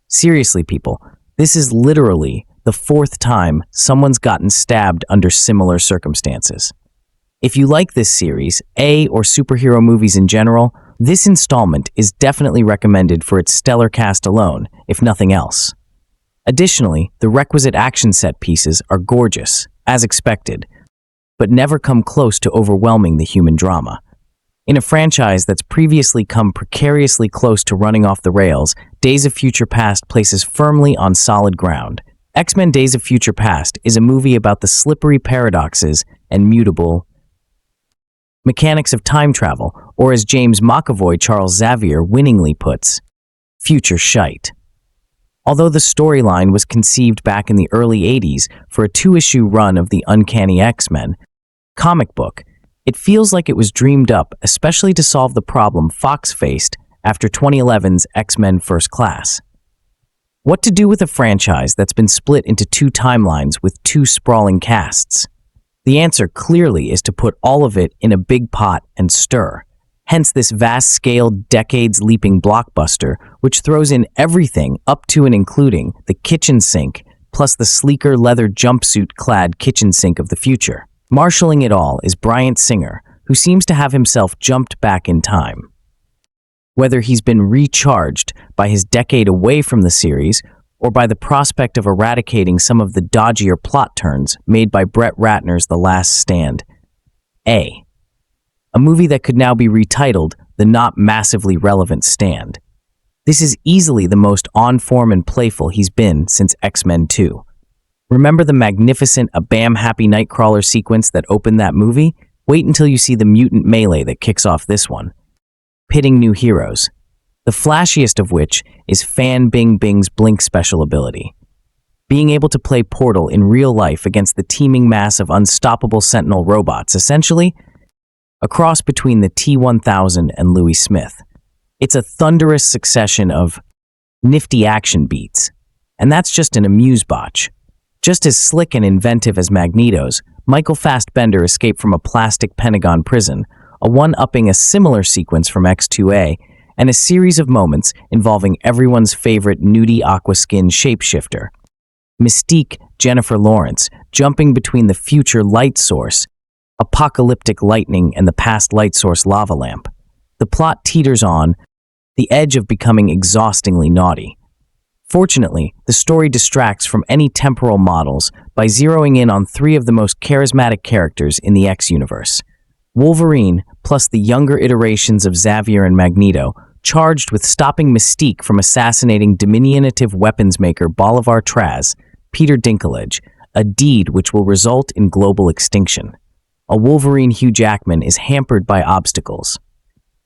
Seriously, people, this is literally the fourth time someone's gotten stabbed under similar circumstances. If you like this series, or superhero movies in general, this installment is definitely recommended for its stellar cast alone, if nothing else. Additionally, the requisite action set pieces are gorgeous, as expected, but never come close to overwhelming the human drama. In a franchise that's previously come precariously close to running off the rails, Days of Future Past places firmly on solid ground. X-Men Days of Future Past is a movie about the slippery paradoxes and mutable mechanics of time travel, or as James McAvoy Charles Xavier winningly puts, future shite. Although the storyline was conceived back in the early 80s for a 2-issue run of the Uncanny X-Men comic book, it feels like it was dreamed up especially to solve the problem Fox faced after 2011's X-Men First Class. What to do with a franchise that's been split into 2 timelines with 2 sprawling casts? The answer clearly is to put all of it in a big pot and stir. Hence this vast-scale, decades-leaping blockbuster, which throws in everything up to and including the kitchen sink, plus the sleeker leather jumpsuit-clad kitchen sink of the future. Marshalling it all is Bryan Singer, who seems to have himself jumped back in time. Whether he's been recharged by his decade away from the series, or by the prospect of eradicating some of the dodgier plot turns made by Brett Ratner's The Last Stand. A movie that could now be retitled The Not Massively Relevant Stand. This is easily the most on-form and playful he's been since X-Men 2. Remember the magnificent A Bam Happy Nightcrawler sequence that opened that movie? Wait until you see the mutant melee that kicks off this one. Pitting new heroes. The flashiest of which is Fan Bing Bing's Blink special ability. Being able to play Portal in real life against the teeming mass of unstoppable Sentinel robots, essentially a cross between the T-1000 and Louis Smith. It's a thunderous succession of nifty action beats, and that's just an amuse-botch. Just as slick and inventive as Magneto's, Michael Fassbender escaped from a plastic Pentagon prison, a one-upping a similar sequence from X-2A, and a series of moments involving everyone's favorite nudie aqua-skin shapeshifter, Mystique Jennifer Lawrence, jumping between the future light source, apocalyptic lightning, and the past light source lava lamp. The plot teeters on the edge of becoming exhaustingly naughty. Fortunately, the story distracts from any temporal models by zeroing in on 3 of the most charismatic characters in the X-universe. Wolverine, plus the younger iterations of Xavier and Magneto, charged with stopping Mystique from assassinating diminutive weapons maker Bolivar Trask, Peter Dinklage, a deed which will result in global extinction. A Wolverine Hugh Jackman is hampered by obstacles.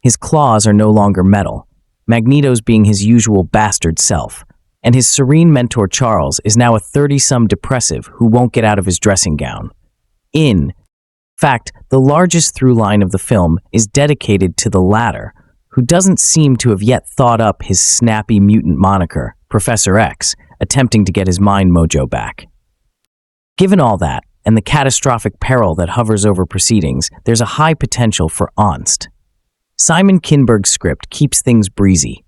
His claws are no longer metal, Magneto's being his usual bastard self, and his serene mentor Charles is now a 30-some depressive who won't get out of his dressing gown. In fact, the largest through line of the film is dedicated to the latter, who doesn't seem to have yet thought up his snappy mutant moniker, Professor X, attempting to get his mind mojo back. Given all that, and the catastrophic peril that hovers over proceedings, there's a high potential for onst. Simon Kinberg's script keeps things breezy.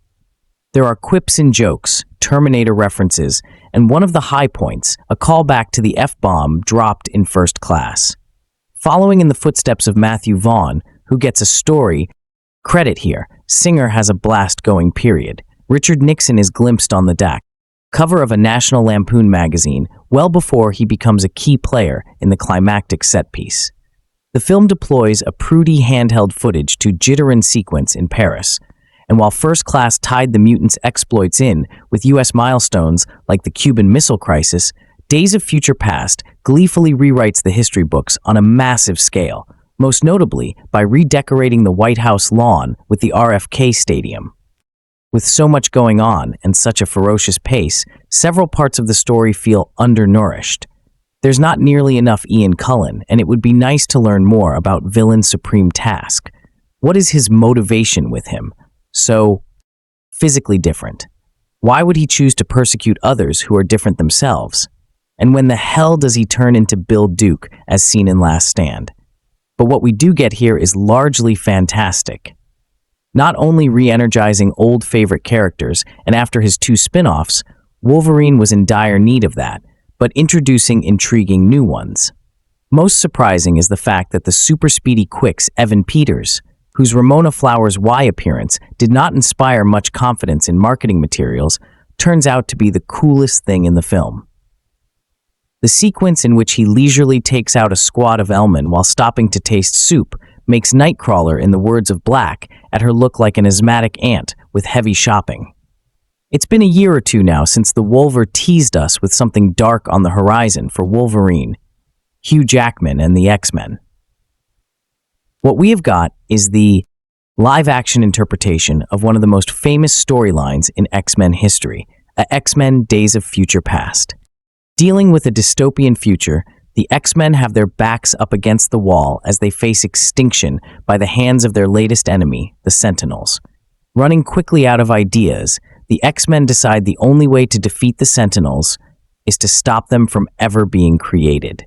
There are quips and jokes, Terminator references, and one of the high points, a callback to the F-bomb dropped in First Class. Following in the footsteps of Matthew Vaughn, who gets a story credit here, Singer has a blast going period. Richard Nixon is glimpsed on the deck, cover of a National Lampoon magazine, well before he becomes a key player in the climactic set piece. The film deploys a prudy handheld footage to jitterin sequence in Paris, and while First Class tied the mutants' exploits in with U.S. milestones like the Cuban Missile Crisis, Days of Future Past gleefully rewrites the history books on a massive scale, most notably by redecorating the White House lawn with the RFK Stadium. With so much going on and such a ferocious pace, several parts of the story feel undernourished. There's not nearly enough Ian Cullen, and it would be nice to learn more about Villain's supreme task. What is his motivation with him? So physically different. Why would he choose to persecute others who are different themselves? And when the hell does he turn into Bill Duke, as seen in Last Stand? But what we do get here is largely fantastic. Not only re-energizing old favorite characters, and after his 2 spin-offs, Wolverine was in dire need of that, but introducing intriguing new ones. Most surprising is the fact that the super speedy Quick's Evan Peters, whose Ramona Flowers' Y appearance did not inspire much confidence in marketing materials, turns out to be the coolest thing in the film. The sequence in which he leisurely takes out a squad of Elmen while stopping to taste soup makes Nightcrawler, in the words of Black, at her look like an asthmatic ant with heavy shopping. It's been a year or two now since the Wolver teased us with something dark on the horizon for Wolverine, Hugh Jackman, and the X-Men. What we have got is the live-action interpretation of one of the most famous storylines in X-Men history, X-Men Days of Future Past. Dealing with a dystopian future, the X-Men have their backs up against the wall as they face extinction by the hands of their latest enemy, the Sentinels. Running quickly out of ideas, the X-Men decide the only way to defeat the Sentinels is to stop them from ever being created.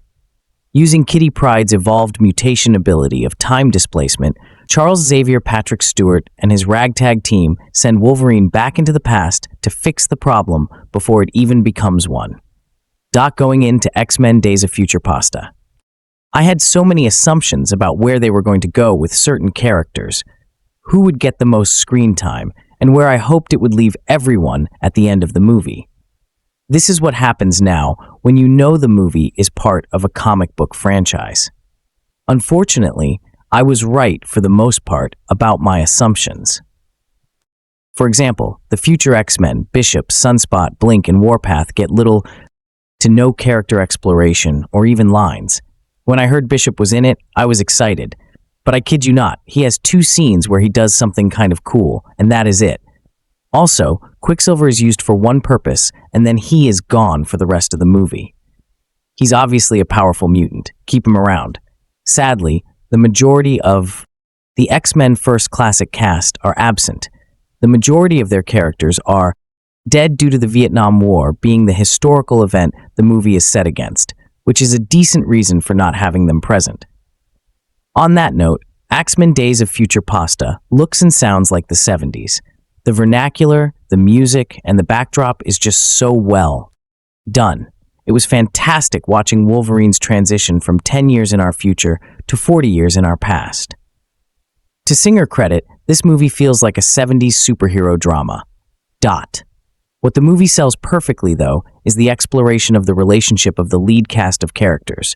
Using Kitty Pryde's evolved mutation ability of time displacement, Charles Xavier Patrick Stewart and his ragtag team send Wolverine back into the past to fix the problem before it even becomes one. Going into X-Men Days of Future Pasta. I had so many assumptions about where they were going to go with certain characters, who would get the most screen time, and where I hoped it would leave everyone at the end of the movie. This is what happens now when you know the movie is part of a comic book franchise. Unfortunately, I was right for the most part about my assumptions. For example, the future X-Men, Bishop, Sunspot, Blink, and Warpath get little to no character exploration or even lines. When I heard Bishop was in it, I was excited. But I kid you not, he has 2 scenes where he does something kind of cool, and that is it. Also, Quicksilver is used for one purpose, and then he is gone for the rest of the movie. He's obviously a powerful mutant. Keep him around. Sadly, the majority of the X-Men First Classic cast are absent. The majority of their characters are dead due to the Vietnam War being the historical event the movie is set against, which is a decent reason for not having them present. On that note, X-Men Days of Future Pasta looks and sounds like the 70s. The vernacular, the music, and the backdrop is just so well done. It was fantastic watching Wolverine's transition from 10 years in our future to 40 years in our past. To Singer credit, this movie feels like a 70s superhero drama. What the movie sells perfectly, though, is the exploration of the relationship of the lead cast of characters.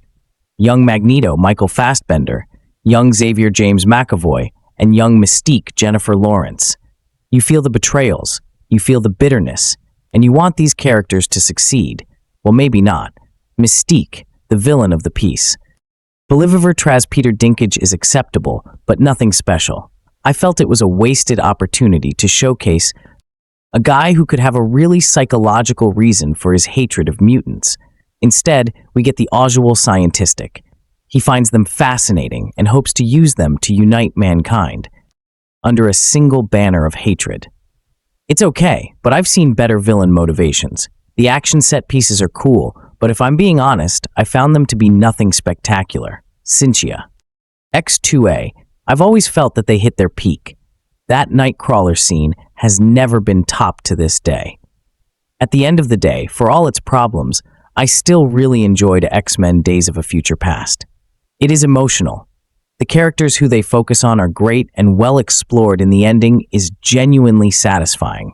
Young Magneto, Michael Fassbender, young Xavier James McAvoy, and young Mystique, Jennifer Lawrence. You feel the betrayals, you feel the bitterness, and you want these characters to succeed. Well, maybe not. Mystique, the villain of the piece. Bolivar Traz Peter Dinklage is acceptable, but nothing special. I felt it was a wasted opportunity to showcase a guy who could have a really psychological reason for his hatred of mutants. Instead, we get the usual scientistic. He finds them fascinating and hopes to use them to unite mankind under a single banner of hatred. It's okay, but I've seen better villain motivations. The action set pieces are cool, but if I'm being honest, I found them to be nothing spectacular. Cynthia. X2A, I've always felt that they hit their peak. That Nightcrawler scene has never been topped to this day. At the end of the day, for all its problems, I still really enjoyed X-Men Days of a Future Past. It is emotional. The characters who they focus on are great and well explored, and the ending is genuinely satisfying.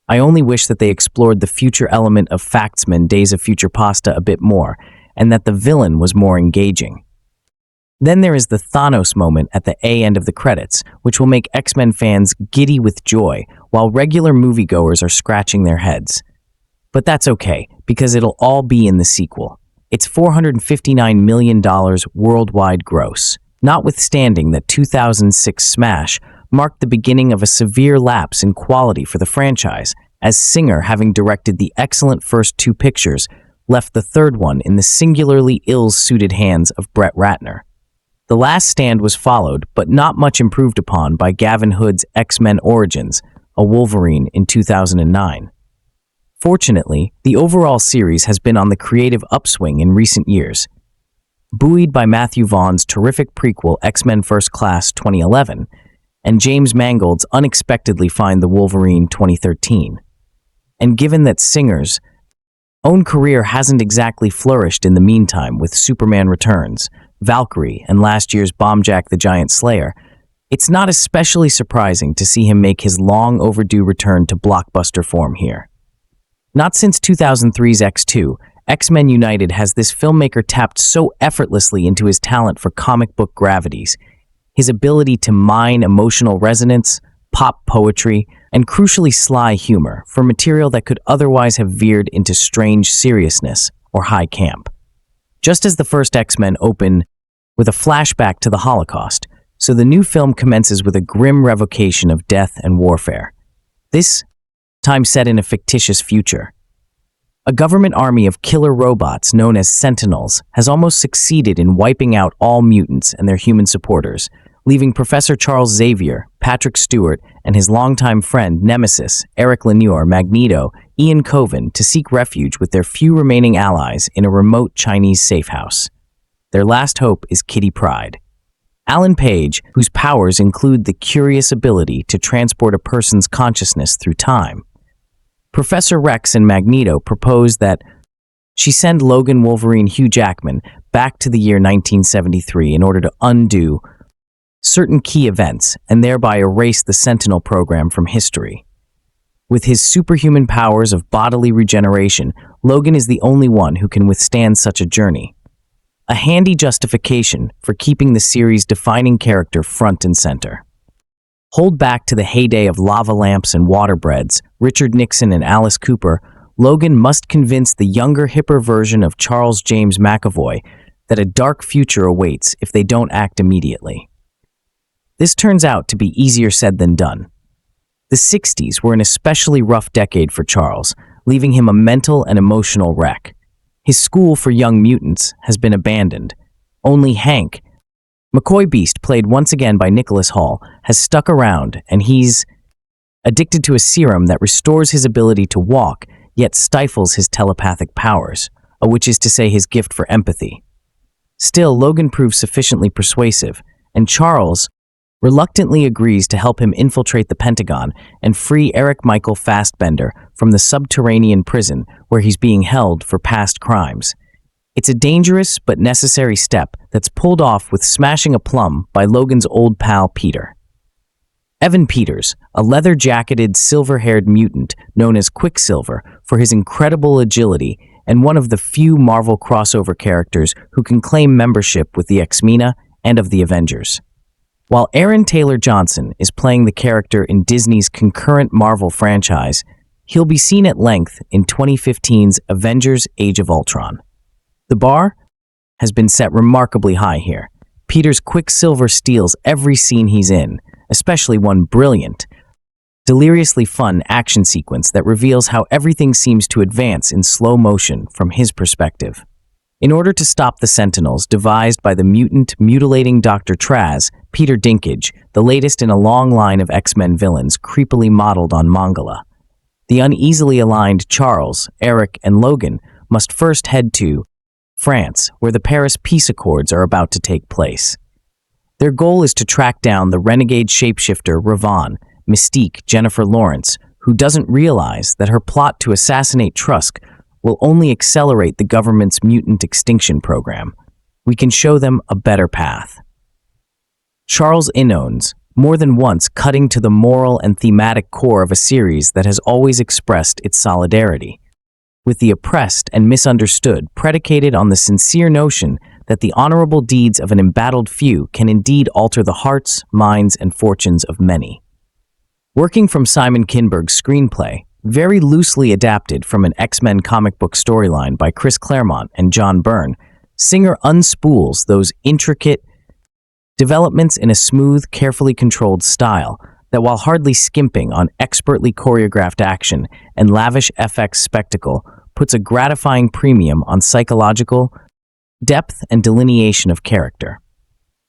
I only wish that they explored the future element of Factsman Days of Future Pasta a bit more, and that the villain was more engaging. Then there is the Thanos moment at the end of the credits, which will make X-Men fans giddy with joy, while regular moviegoers are scratching their heads. But that's okay, because it'll all be in the sequel. It's $459 million worldwide gross, notwithstanding that 2006 smash marked the beginning of a severe lapse in quality for the franchise, as Singer, having directed the excellent first two pictures, left the third one in the singularly ill-suited hands of Brett Ratner. The Last Stand was followed, but not much improved upon, by Gavin Hood's X-Men Origins, a Wolverine, in 2009. Fortunately, the overall series has been on the creative upswing in recent years. Buoyed by Matthew Vaughn's terrific prequel X-Men First Class 2011, and James Mangold's unexpectedly Find the Wolverine 2013. And given that Singer's own career hasn't exactly flourished in the meantime with Superman Returns, Valkyrie, and last year's Bombjack the Giant Slayer, it's not especially surprising to see him make his long overdue return to blockbuster form here. Not since 2003's X2, X-Men United has this filmmaker tapped so effortlessly into his talent for comic book gravities, his ability to mine emotional resonance, pop poetry, and crucially sly humor for material that could otherwise have veered into strange seriousness or high camp. Just as the first X-Men open with a flashback to the Holocaust, so the new film commences with a grim revocation of death and warfare. This time set in a fictitious future. A government army of killer robots known as Sentinels has almost succeeded in wiping out all mutants and their human supporters, leaving Professor Charles Xavier, Patrick Stewart, and his longtime friend Nemesis, Eric Lanier, Magneto, Ian Coven to seek refuge with their few remaining allies in a remote Chinese safe house. Their last hope is Kitty Pryde, Alan Page, whose powers include the curious ability to transport a person's consciousness through time. Professor Rex and Magneto propose that she send Logan Wolverine Hugh Jackman back to the year 1973 in order to undo certain key events and thereby erase the Sentinel program from history. With his superhuman powers of bodily regeneration, Logan is the only one who can withstand such a journey. A handy justification for keeping the series' defining character front and center. Hold back to the heyday of lava lamps and water breads, Richard Nixon and Alice Cooper, Logan must convince the younger, hipper version of Charles James McAvoy that a dark future awaits if they don't act immediately. This turns out to be easier said than done. The 60s were an especially rough decade for Charles, leaving him a mental and emotional wreck. His school for young mutants has been abandoned. Only Hank, McCoy Beast, played once again by Nicholas Hall, has stuck around, and he's addicted to a serum that restores his ability to walk, yet stifles his telepathic powers, which is to say his gift for empathy. Still, Logan proves sufficiently persuasive, and Charles reluctantly agrees to help him infiltrate the Pentagon and free Eric Michael Fassbender from the subterranean prison where he's being held for past crimes. It's a dangerous but necessary step that's pulled off with smashing aplomb by Logan's old pal Peter. Evan Peters, a leather-jacketed, silver-haired mutant known as Quicksilver for his incredible agility and one of the few Marvel crossover characters who can claim membership with the X-Men and of the Avengers. While Aaron Taylor Johnson is playing the character in Disney's concurrent Marvel franchise, he'll be seen at length in 2015's Avengers: Age of Ultron. The bar has been set remarkably high here. Peter's Quicksilver steals every scene he's in, especially one brilliant, deliriously fun action sequence that reveals how everything seems to advance in slow motion from his perspective. In order to stop the Sentinels devised by the mutant-mutilating Dr. Traz, Peter Dinklage, the latest in a long line of X-Men villains creepily modeled on Mongala, the uneasily aligned Charles, Eric, and Logan must first head to France, where the Paris Peace Accords are about to take place. Their goal is to track down the renegade shapeshifter Ravon, Mystique Jennifer Lawrence, who doesn't realize that her plot to assassinate Trusk will only accelerate the government's mutant extinction program. We can show them a better path. Charles Inones, more than once cutting to the moral and thematic core of a series that has always expressed its solidarity with the oppressed and misunderstood, predicated on the sincere notion that the honorable deeds of an embattled few can indeed alter the hearts, minds, and fortunes of many. Working from Simon Kinberg's screenplay, very loosely adapted from an X-Men comic book storyline by Chris Claremont and John Byrne, Singer unspools those intricate Developments in a smooth, carefully controlled style that, while hardly skimping on expertly choreographed action and lavish FX spectacle, puts a gratifying premium on psychological depth and delineation of character.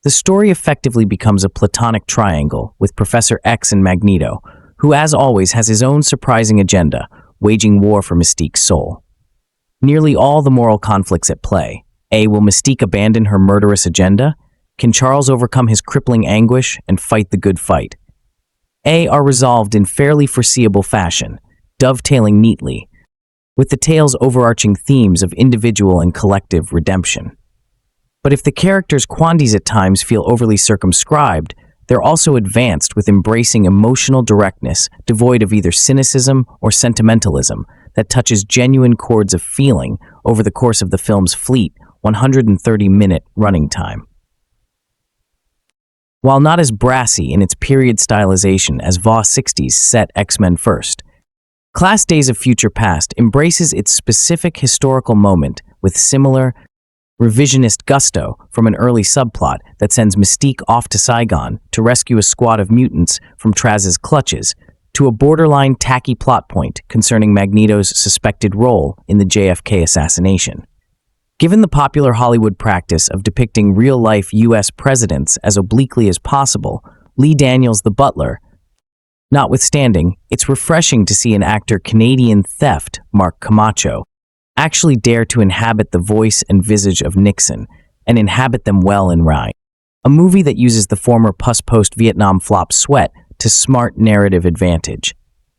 The story effectively becomes a platonic triangle with Professor X and Magneto, who as always has his own surprising agenda, waging war for Mystique's soul. Nearly all the moral conflicts at play. A. Will Mystique abandon her murderous agenda? Can Charles overcome his crippling anguish and fight the good fight? A. Are resolved in fairly foreseeable fashion, dovetailing neatly, with the tale's overarching themes of individual and collective redemption. But if the characters' quandaries at times feel overly circumscribed, they're also advanced with embracing emotional directness devoid of either cynicism or sentimentalism that touches genuine chords of feeling over the course of the film's fleet 130-minute running time. While not as brassy in its period stylization as Vaugh's 60s set X-Men First, Class Days of Future Past embraces its specific historical moment with similar revisionist gusto from an early subplot that sends Mystique off to Saigon to rescue a squad of mutants from Traz's clutches, to a borderline tacky plot point concerning Magneto's suspected role in the JFK assassination. Given the popular Hollywood practice of depicting real-life U.S. presidents as obliquely as possible, Lee Daniels the Butler, notwithstanding, it's refreshing to see an actor Canadian theft, Mark Camacho, actually dare to inhabit the voice and visage of Nixon, and inhabit them well in rhyme. A movie that uses the former post-Vietnam flop Sweat to smart narrative advantage.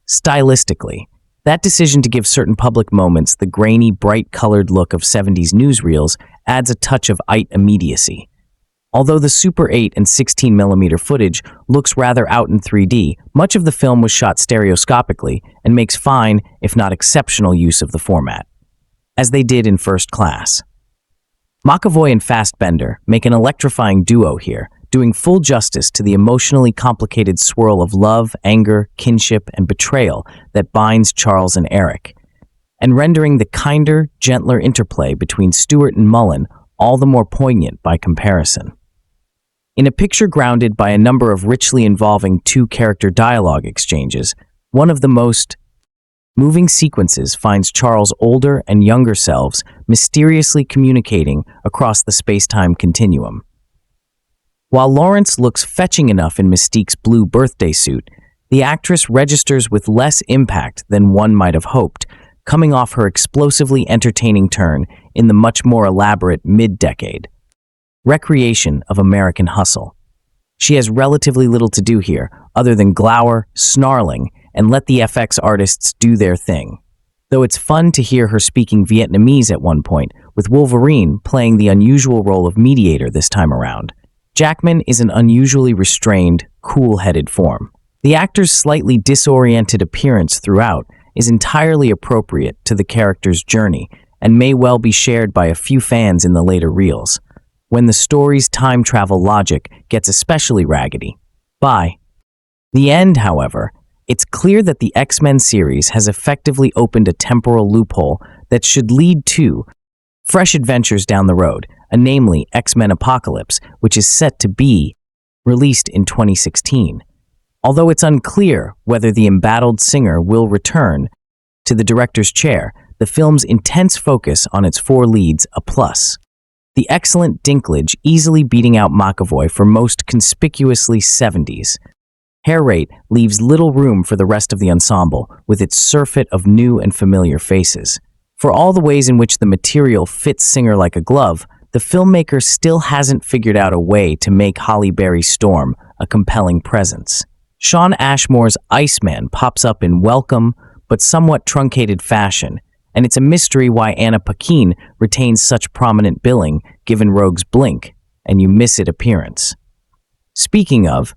Stylistically, that decision to give certain public moments the grainy, bright-colored look of 70s newsreels adds a touch of immediacy. Although the Super 8 and 16mm footage looks rather out in 3D, much of the film was shot stereoscopically and makes fine, if not exceptional, use of the format, as they did in First Class. McAvoy and Fassbender make an electrifying duo here, doing full justice to the emotionally complicated swirl of love, anger, kinship, and betrayal that binds Charles and Eric, and rendering the kinder, gentler interplay between Stewart and Mullen all the more poignant by comparison. In a picture grounded by a number of richly involving two-character dialogue exchanges, one of the most moving sequences finds Charles' older and younger selves mysteriously communicating across the space-time continuum. While Lawrence looks fetching enough in Mystique's blue birthday suit, the actress registers with less impact than one might have hoped, coming off her explosively entertaining turn in the much more elaborate mid-decade recreation of American Hustle. She has relatively little to do here, other than glower, snarling, and let the FX artists do their thing. Though it's fun to hear her speaking Vietnamese at one point, with Wolverine playing the unusual role of mediator this time around. Jackman is an unusually restrained, cool-headed form. The actor's slightly disoriented appearance throughout is entirely appropriate to the character's journey and may well be shared by a few fans in the later reels, when the story's time travel logic gets especially raggedy. By the end, however, it's clear that the X-Men series has effectively opened a temporal loophole that should lead to fresh adventures down the road, namely X-Men Apocalypse, which is set to be released in 2016. Although it's unclear whether the embattled singer will return to the director's chair, the film's intense focus on its four leads a plus. The excellent Dinklage easily beating out McAvoy for most conspicuously 70s. Hair rate leaves little room for the rest of the ensemble, with its surfeit of new and familiar faces. For all the ways in which the material fits Singer like a glove, the filmmaker still hasn't figured out a way to make Halle Berry Storm a compelling presence. Shawn Ashmore's Iceman pops up in welcome but somewhat truncated fashion, and it's a mystery why Anna Paquin retains such prominent billing given Rogue's Blink, and you miss it appearance. Speaking of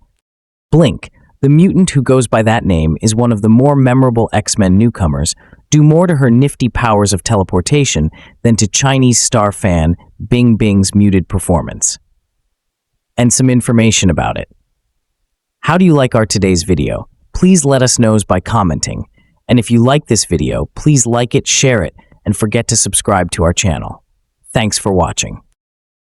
Blink, the mutant who goes by that name is one of the more memorable X-Men newcomers, due more to her nifty powers of teleportation than to Chinese star fan Bing Bing's muted performance. And some information about it. How do you like our today's video? Please let us know by commenting. And if you like this video, please like it, share it, and forget to subscribe to our channel. Thanks for watching.